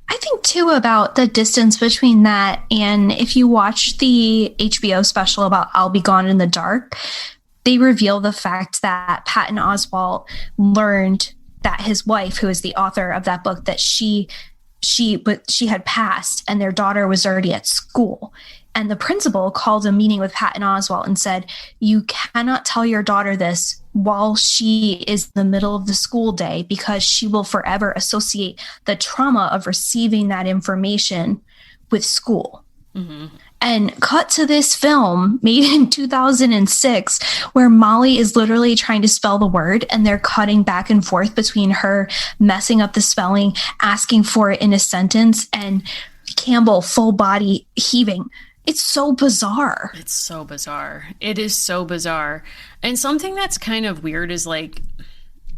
I think too about the distance between that and if you watch the HBO special about I'll Be Gone in the Dark, they reveal the fact that Patton Oswalt learned that his wife, who is the author of that book, that she had passed and their daughter was already at school. And the principal called a meeting with Patton Oswalt and said, you cannot tell your daughter this while she is in the middle of the school day, because she will forever associate the trauma of receiving that information with school. Mm-hmm. And cut to this film made in 2006, where Molly is literally trying to spell the word and they're cutting back and forth between her messing up the spelling, asking for it in a sentence, and Campbell full body heaving. It's so bizarre. It's so bizarre. It is so bizarre. And something that's kind of weird is like,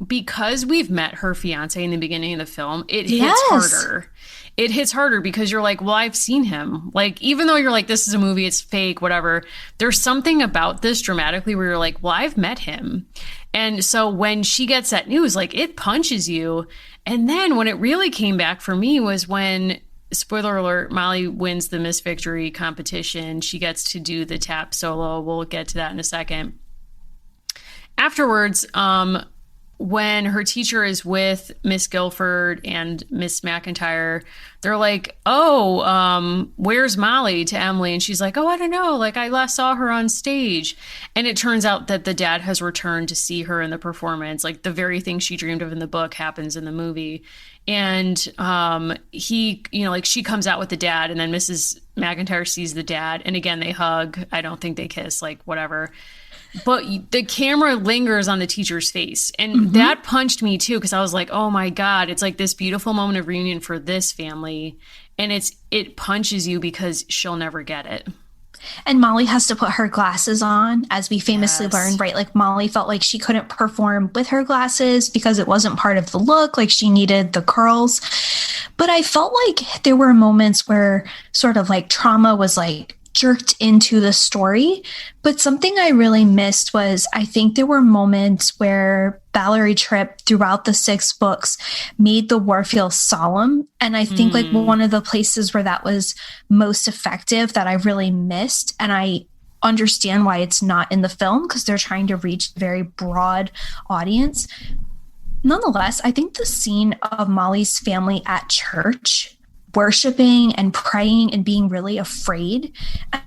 because we've met her fiance in the beginning of the film, it hits harder. It hits harder because you're like, well, I've seen him. Like, even though you're like, this is a movie, it's fake, whatever, there's something about this dramatically where you're like, well, I've met him. And so when she gets that news, like, it punches you. And then when it really came back for me was when, spoiler alert, Molly wins the Miss Victory competition. She gets to do the tap solo. We'll get to that in a second. Afterwards, when her teacher is with Miss Guilford and Miss McIntyre, they're like, oh, where's Molly, to Emily? And she's like, oh, I don't know. Like, I last saw her on stage. And it turns out that the dad has returned to see her in the performance. Like, the very thing she dreamed of in the book happens in the movie. And he, like, she comes out with the dad, and then Mrs. McIntyre sees the dad. And again, they hug. I don't think they kiss, like, whatever. But the camera lingers on the teacher's face. And that punched me too, because I was like, oh my God, it's like this beautiful moment of reunion for this family. And it punches you because she'll never get it. And Molly has to put her glasses on, as we famously learned, right? Like, Molly felt like she couldn't perform with her glasses because it wasn't part of the look. Like, she needed the curls. But I felt like there were moments where sort of like trauma was like jerked into the story. But something I really missed was, I think there were moments where Valerie Tripp throughout the 6 books made the war feel solemn. And I think like one of the places where that was most effective that I really missed, and I understand why it's not in the film because they're trying to reach a very broad audience. Nonetheless, I think the scene of Molly's family at church worshiping and praying and being really afraid,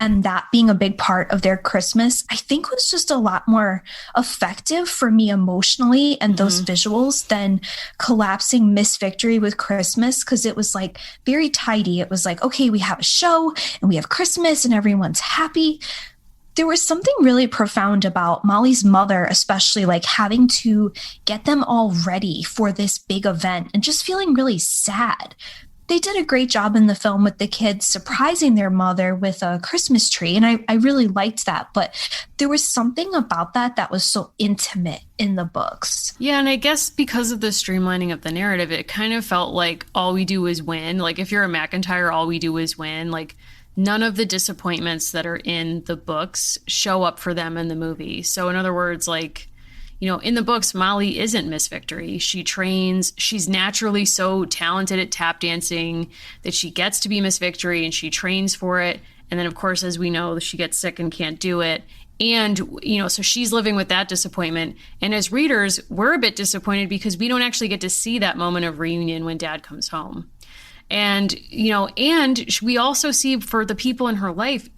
and that being a big part of their Christmas, I think was just a lot more effective for me emotionally and those visuals than collapsing Miss Victory with Christmas, because it was like very tidy. It was like, okay, we have a show and we have Christmas and everyone's happy. There was something really profound about Molly's mother, especially like having to get them all ready for this big event and just feeling really sad. They did a great job in the film with the kids surprising their mother with a Christmas tree. And I really liked that. But there was something about that was so intimate in the books. Yeah. And I guess because of the streamlining of the narrative, it kind of felt like all we do is win. Like, if you're a McIntyre, all we do is win. Like, none of the disappointments that are in the books show up for them in the movie. So in other words, like, in the books, Molly isn't Miss Victory. She trains. She's naturally so talented at tap dancing that she gets to be Miss Victory, and she trains for it. And then, of course, as we know, she gets sick and can't do it. And, so she's living with that disappointment. And as readers, we're a bit disappointed because we don't actually get to see that moment of reunion when Dad comes home. And, and we also see for the people in her life,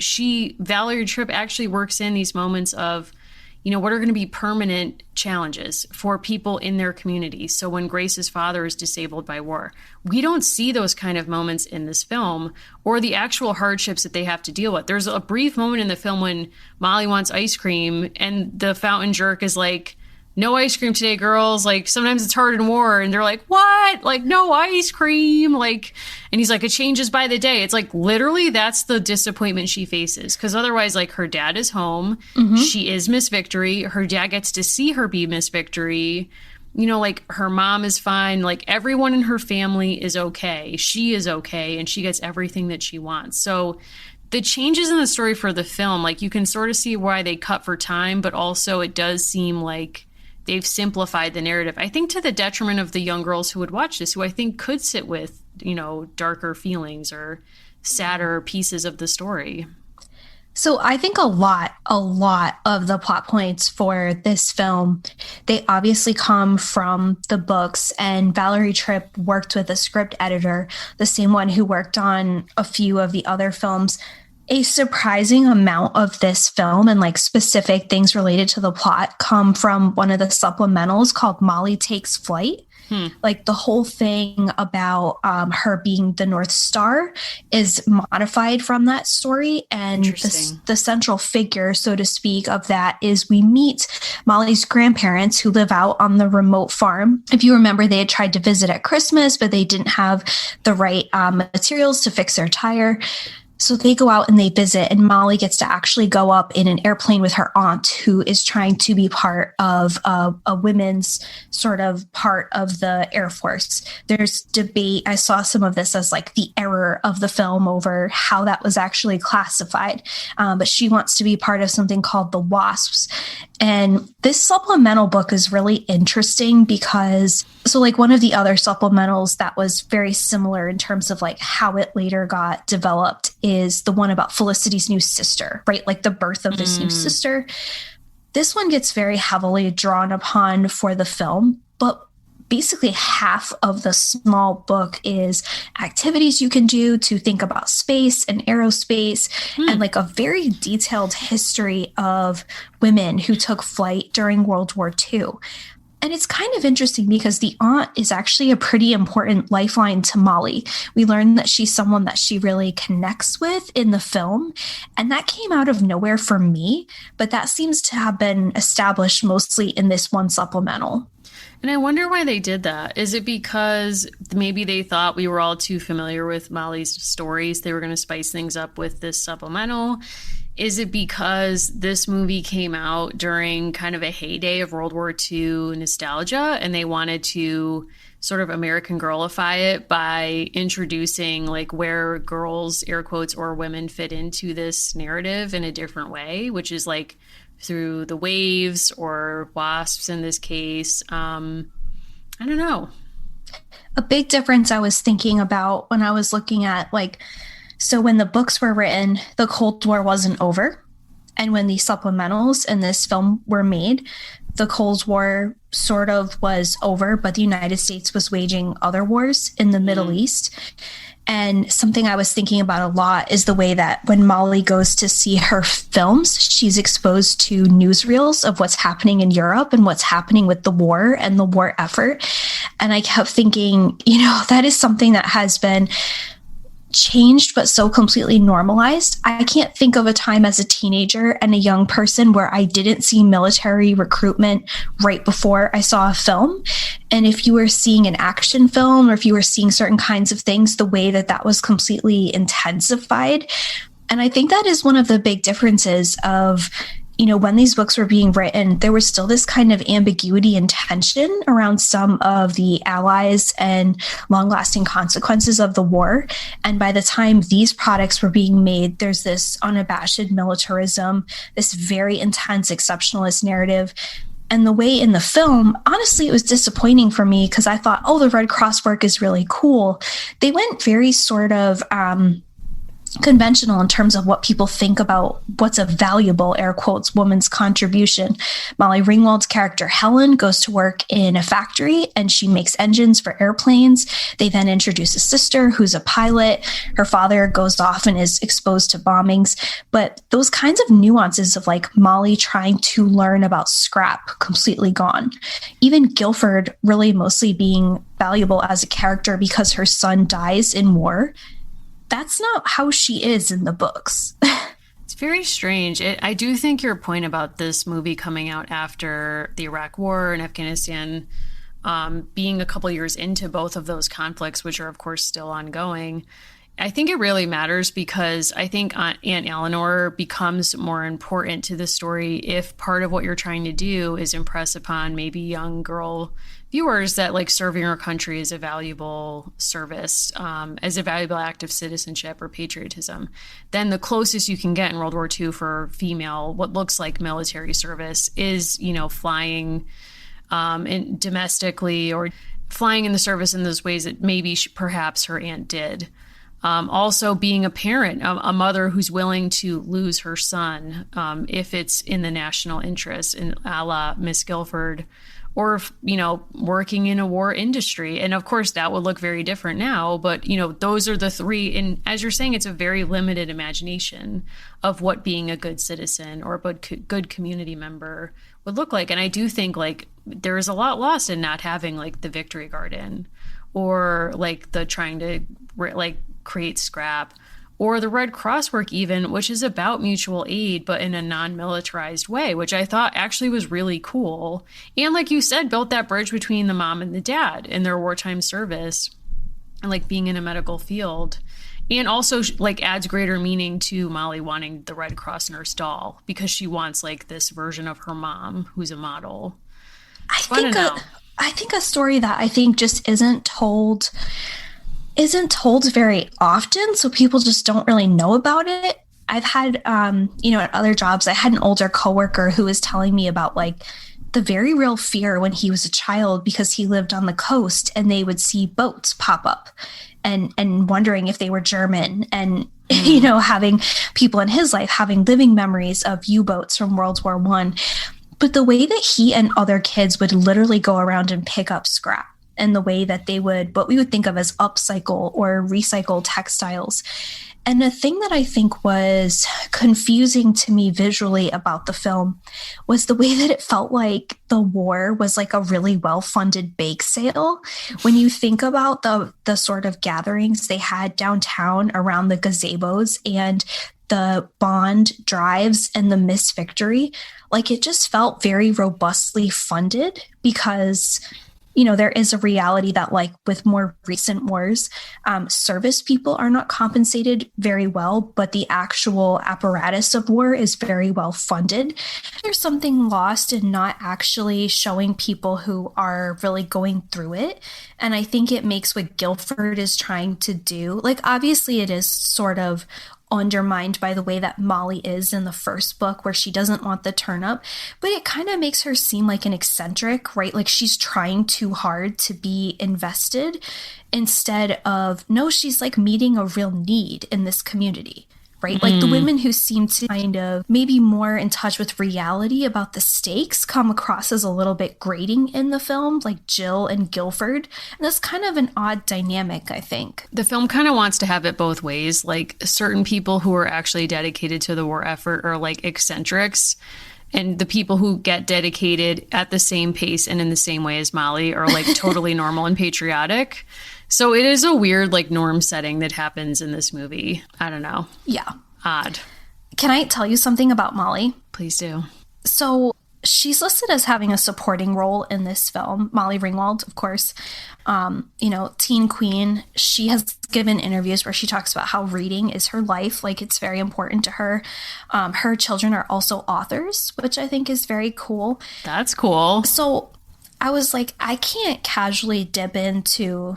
Valerie Tripp actually works in these moments of, what are going to be permanent challenges for people in their community. So when Grace's father is disabled by war, we don't see those kind of moments in this film or the actual hardships that they have to deal with. There's a brief moment in the film when Molly wants ice cream and the fountain jerk is like, no ice cream today, girls. Like, sometimes it's hard in war. And they're like, what? Like, no ice cream. Like, and he's like, it changes by the day. It's like, literally, that's the disappointment she faces. Because otherwise, like, her dad is home. She is Miss Victory. Her dad gets to see her be Miss Victory. Like, her mom is fine. Like, everyone in her family is okay. She is okay. And she gets everything that she wants. So the changes in the story for the film, like, you can sort of see why they cut for time. But also, it does seem like they've simplified the narrative, I think, to the detriment of the young girls who would watch this, who I think could sit with, darker feelings or sadder pieces of the story. So I think a lot of the plot points for this film, they obviously come from the books, and Valerie Tripp worked with a script editor, the same one who worked on a few of the other films. A surprising amount of this film and like specific things related to the plot come from one of the supplementals called Molly Takes Flight. Like, the whole thing about her being the North Star is modified from that story. And the central figure, so to speak, of that is we meet Molly's grandparents who live out on the remote farm. If you remember, they had tried to visit at Christmas, but they didn't have the right materials to fix their tire. So they go out and they visit, and Molly gets to actually go up in an airplane with her aunt, who is trying to be part of a women's sort of part of the Air Force. There's debate. I saw some of this as like the error of the film over how that was actually classified. But she wants to be part of something called the WASPs. And this supplemental book is really interesting because, so like one of the other supplementals that was very similar in terms of like how it later got developed is the one about Felicity's new sister, right? Like the birth of this new sister. This one gets very heavily drawn upon for the film, but basically half of the small book is activities you can do to think about space and aerospace and like a very detailed history of women who took flight during World War II. And it's kind of interesting because the aunt is actually a pretty important lifeline to Molly. We learn that she's someone that she really connects with in the film. And that came out of nowhere for me, but that seems to have been established mostly in this one supplemental. And I wonder why they did that. Is it because maybe they thought we were all too familiar with Molly's stories? They were going to spice things up with this supplemental? Is it because this movie came out during kind of a heyday of World War II nostalgia and they wanted to sort of American girlify it by introducing like where girls, air quotes, or women fit into this narrative in a different way, which is like through the waves or wasps in this case. I don't know. A big difference I was thinking about when I was looking at so when the books were written, the Cold War wasn't over. And when the supplementals in this film were made, the Cold War sort of was over, but the United States was waging other wars in the Middle East. And something I was thinking about a lot is the way that when Molly goes to see her films, she's exposed to newsreels of what's happening in Europe and what's happening with the war and the war effort. And I kept thinking, that is something that has been changed but so completely normalized. I can't think of a time as a teenager and a young person where I didn't see military recruitment right before I saw a film. And if you were seeing an action film or if you were seeing certain kinds of things, the way that was completely intensified. And I think that is one of the big differences of when these books were being written, there was still this kind of ambiguity and tension around some of the allies and long-lasting consequences of the war. And by the time these products were being made, there's this unabashed militarism, this very intense exceptionalist narrative. And the way in the film, honestly, it was disappointing for me because I thought, the Red Cross work is really cool. They went very sort of conventional in terms of what people think about what's a valuable, air quotes, woman's contribution. Molly Ringwald's character Helen goes to work in a factory and she makes engines for airplanes. They then introduce a sister who's a pilot. Her father goes off and is exposed to bombings. But those kinds of nuances of Molly trying to learn about scrap completely gone. Even Guilford really mostly being valuable as a character because her son dies in war. That's not how she is in the books. It's very strange. I do think your point about this movie coming out after the Iraq War and Afghanistan, being a couple years into both of those conflicts, which are, of course, still ongoing, I think it really matters because I think Aunt Eleanor becomes more important to the story if part of what you're trying to do is impress upon maybe young girl viewers that serving our country is a valuable service, as a valuable act of citizenship or patriotism. Then the closest you can get in World War II for female, what looks like military service is, flying domestically or flying in the service in those ways that maybe perhaps her aunt did. Also being a parent, a mother who's willing to lose her son if it's in the national interest, a la Miss Guilford, or, working in a war industry. And of course, that would look very different now. But, those are the three. And as you're saying, it's a very limited imagination of what being a good citizen or a good community member would look like. And I do think there is a lot lost in not having the Victory Garden or the trying to create scrap, or the Red Cross work even, which is about mutual aid, but in a non-militarized way, which I thought actually was really cool. And like you said, built that bridge between the mom and the dad in their wartime service and being in a medical field. And also adds greater meaning to Molly wanting the Red Cross nurse doll because she wants this version of her mom who's a model. I think a story that I think just isn't told very often, so people just don't really know about it. I've had, at other jobs, I had an older coworker who was telling me about the very real fear when he was a child because he lived on the coast and they would see boats pop up and wondering if they were German and, having people in his life having living memories of U-boats from World War I. But the way that he and other kids would literally go around and pick up scrap, and the way that they would, what we would think of as upcycle or recycle textiles. And the thing that I think was confusing to me visually about the film was the way that it felt like the war was like a really well-funded bake sale. When you think about the sort of gatherings they had downtown around the gazebos and the Bond drives and the Miss Victory, like it just felt very robustly funded because there is a reality that, like with more recent wars, service people are not compensated very well, but the actual apparatus of war is very well funded. There's something lost in not actually showing people who are really going through it. And I think it makes what Guilford is trying to do, like obviously it is sort of undermined by the way that Molly is in the first book, where she doesn't want the turn up, but it kind of makes her seem like an eccentric, right? Like she's trying too hard to be invested instead of, no, she's like meeting a real need in this community. Right? Like the women who seem to kind of maybe more in touch with reality about the stakes come across as a little bit grating in the film, like Jill and Guilford. And that's kind of an odd dynamic, I think. The film kind of wants to have it both ways. Like certain people who are actually dedicated to the war effort are like eccentrics. And the people who get dedicated at the same pace and in the same way as Molly are like totally normal and patriotic. So it is a weird like norm setting that happens in this movie. I don't know. Yeah. Odd. Can I tell you something about Molly? Please do. So she's listed as having a supporting role in this film. Molly Ringwald, of course. Teen queen. She has given interviews where she talks about how reading is her life. Like it's very important to her. Her children are also authors, which I think is very cool. That's cool. So I was like, I can't casually dip into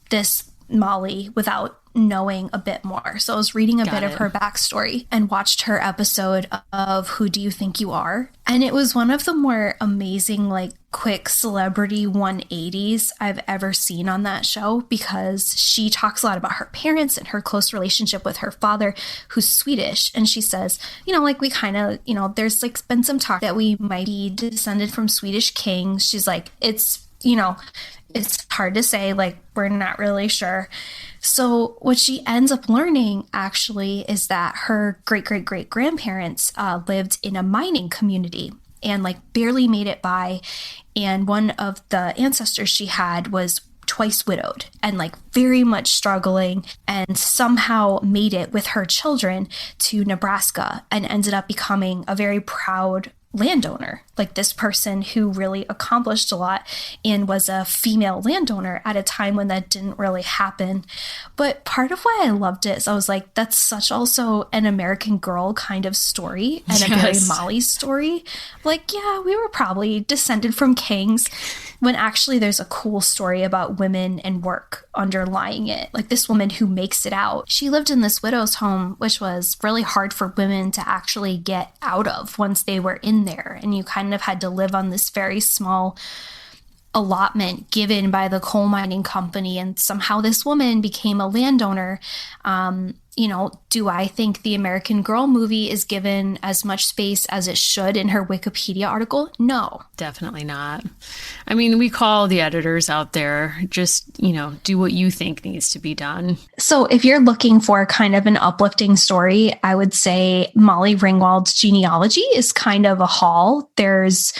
this Molly without knowing a bit more. So I was reading a bit of her backstory and watched her episode of Who Do You Think You Are? And it was one of the more amazing, like quick celebrity 180s I've ever seen on that show, because she talks a lot about her parents and her close relationship with her father, who's Swedish. And she says, like we kind of, there's like been some talk that we might be descended from Swedish kings. She's like, it's hard to say, like, we're not really sure. So what she ends up learning, actually, is that her great-great-great-grandparents lived in a mining community and, like, barely made it by. And one of the ancestors she had was twice widowed and, like, very much struggling, and somehow made it with her children to Nebraska and ended up becoming a very proud landowner, like this person who really accomplished a lot and was a female landowner at a time when that didn't really happen. But part of why I loved it is I was like, that's such also an American Girl kind of story, and a very Molly story. Like, yeah, we were probably descended from kings, when actually there's a cool story about women and work underlying it. Like this woman who makes it out. She lived in this widow's home, which was really hard for women to actually get out of once they were in there. And you kind of had to live on this very small allotment given by the coal mining company. And somehow this woman became a landowner. Do I think the American Girl movie is given as much space as it should in her Wikipedia article? No. Definitely not. I mean, we call the editors out there, just, do what you think needs to be done. So if you're looking for kind of an uplifting story, I would say Molly Ringwald's genealogy is kind of a haul. There's,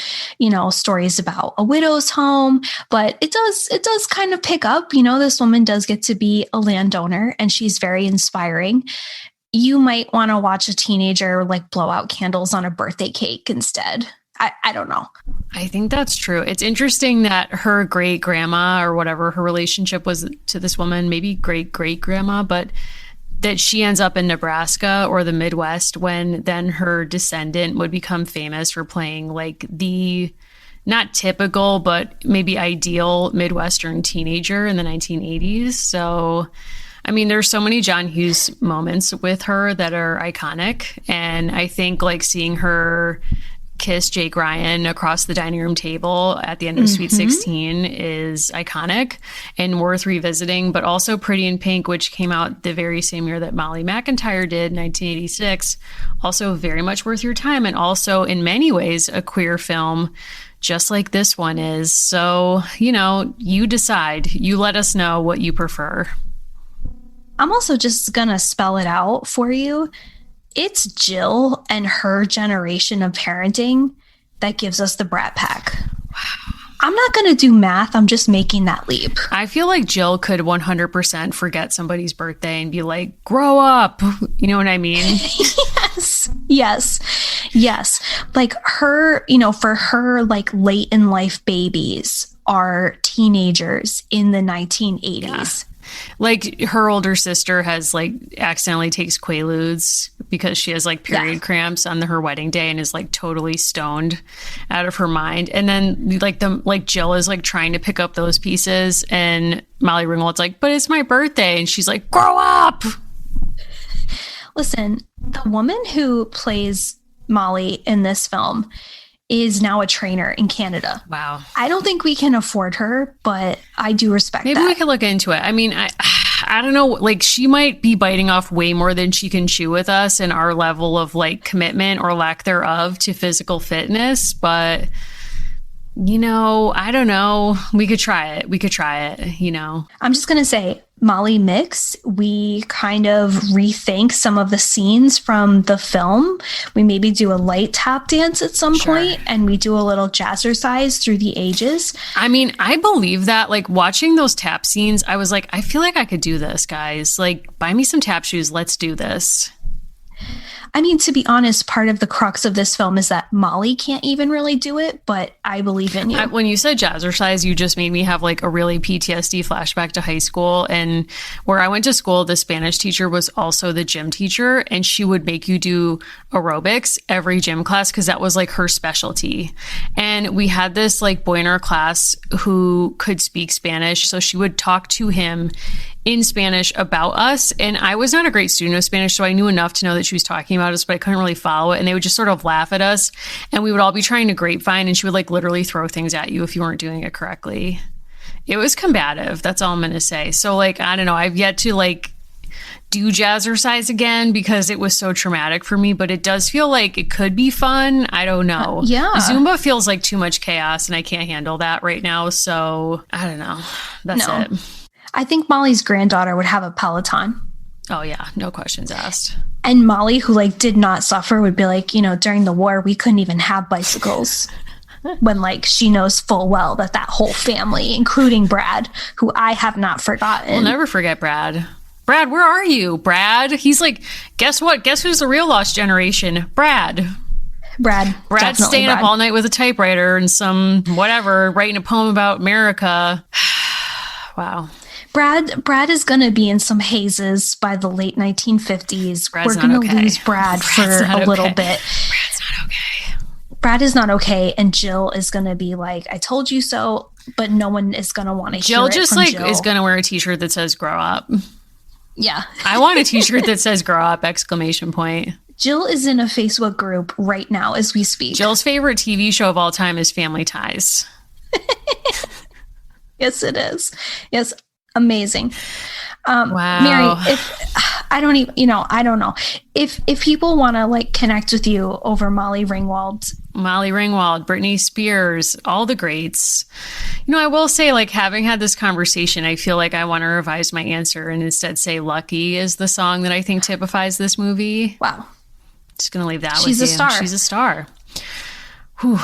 stories about a widow's home, but it does kind of pick up, this woman does get to be a landowner, and she's very inspiring. You might want to watch a teenager like blow out candles on a birthday cake instead. I don't know. I think that's true. It's interesting that her great grandma or whatever her relationship was to this woman, maybe great grandma, but that she ends up in Nebraska or the Midwest, when then her descendant would become famous for playing like the not typical, but maybe ideal Midwestern teenager in the 1980s. So I mean, there's so many John Hughes moments with her that are iconic. And I think like seeing her kiss Jake Ryan across the dining room table at the end of Sweet 16 is iconic and worth revisiting, but also Pretty in Pink, which came out the very same year that Molly McIntyre did, 1986, also very much worth your time, and also in many ways a queer film, just like this one is. So, you decide. You let us know what you prefer. I'm also just gonna spell it out for you. It's Jill and her generation of parenting that gives us the Brat Pack. Wow. I'm not going to do math. I'm just making that leap. I feel like Jill could 100% forget somebody's birthday and be like, grow up. You know what I mean? Yes. Like her, for her, like late in life babies are teenagers in the 1980s. Yeah. Like her older sister has like accidentally takes Quaaludes because she has like period cramps on her wedding day and is like totally stoned out of her mind. And then like Jill is like trying to pick up those pieces, and Molly Ringwald's like, but it's my birthday. And she's like, grow up. Listen, the woman who plays Molly in this film is now a trainer in Canada. Wow. I don't think we can afford her, but I do respect that. Maybe we could look into it. I mean, I don't know, like she might be biting off way more than she can chew with us and our level of like commitment or lack thereof to physical fitness, but I don't know. We could try it. I'm just going to say, Molly Mix, we kind of rethink some of the scenes from the film. We maybe do a light tap dance at some point, and we do a little jazzercise through the ages. I mean, I believe that. Like watching those tap scenes, I was like, I feel like I could do this, guys. Like, buy me some tap shoes. Let's do this. I mean, to be honest, part of the crux of this film is that Molly can't even really do it, but I believe in you. When you said jazzercise, you just made me have like a really PTSD flashback to high school. And where I went to school, the Spanish teacher was also the gym teacher, and she would make you do aerobics every gym class because that was like her specialty. And we had this like boy in our class who could speak Spanish, so she would talk to him in Spanish about us. And I was not a great student of Spanish, so I knew enough to know that she was talking about us, but I couldn't really follow it. And they would just sort of laugh at us, and we would all be trying to grapevine, and she would like literally throw things at you if you weren't doing it correctly. It was combative. That's all I'm going to say. So like, I don't know. I've yet to like do jazzercise again because it was so traumatic for me, but it does feel like it could be fun. I don't know. Yeah. Zumba feels like too much chaos, and I can't handle that right now. So I don't know. That's it. I think Molly's granddaughter would have a Peloton. Oh yeah, no questions asked. And Molly, who like did not suffer, would be like, during the war, we couldn't even have bicycles. When like she knows full well that whole family, including Brad, who I have not forgotten. We'll never forget Brad. Brad, where are you, Brad? He's like, guess what? Guess who's the real lost generation? Brad's staying up all night with a typewriter and some whatever, writing a poem about America. Wow. Brad is going to be in some hazes by the late 1950s. Brad's We're going to lose Brad for a little bit. Brad's not okay. Brad is not okay, and Jill is going to be like, I told you so, but no one is going to want to hear it from Jill. Jill just is going to wear a t-shirt that says grow up. Yeah. I want a t-shirt that says grow up, ! Jill is in a Facebook group right now as we speak. Jill's favorite TV show of all time is Family Ties. Yes, it is. Yes. Amazing. Wow. Mary, I don't know. If people want to like connect with you over Molly Ringwald, Britney Spears, all the greats. I will say, like, having had this conversation, I feel like I want to revise my answer and instead say Lucky is the song that I think typifies this movie. Wow. Just going to leave that with you. She's a star. She's a star. Whew.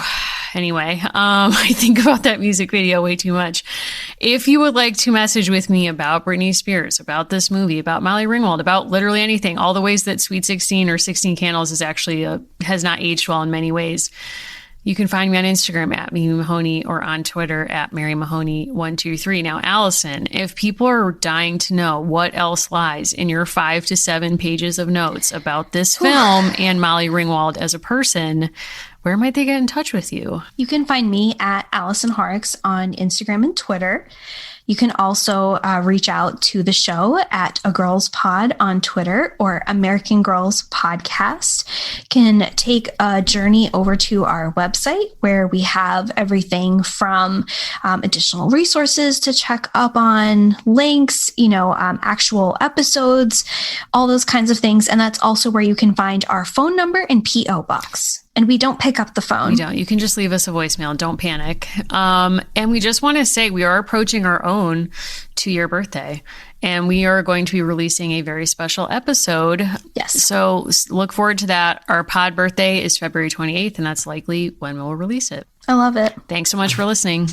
Anyway, I think about that music video way too much. If you would like to message with me about Britney Spears, about this movie, about Molly Ringwald, about literally anything, all the ways that Sweet 16 or 16 Candles is actually has not aged well in many ways, you can find me on Instagram at Mimi Mahoney or on Twitter at Mary Mahoney123. Now, Allison, if people are dying to know what else lies in your 5 to 7 pages of notes about this film and Molly Ringwald as a person, where might they get in touch with you? You can find me at Allison Horrocks on Instagram and Twitter. You can also reach out to the show at A Girls Pod on Twitter or American Girls Podcast. Can take a journey over to our website where we have everything from additional resources to check up on, links, actual episodes, all those kinds of things. And that's also where you can find our phone number and P.O. box. And we don't pick up the phone. We don't. You can just leave us a voicemail. Don't panic. And we just want to say we are approaching our own 2-year birthday. And we are going to be releasing a very special episode. Yes. So look forward to that. Our pod birthday is February 28th, and that's likely when we'll release it. I love it. Thanks so much for listening.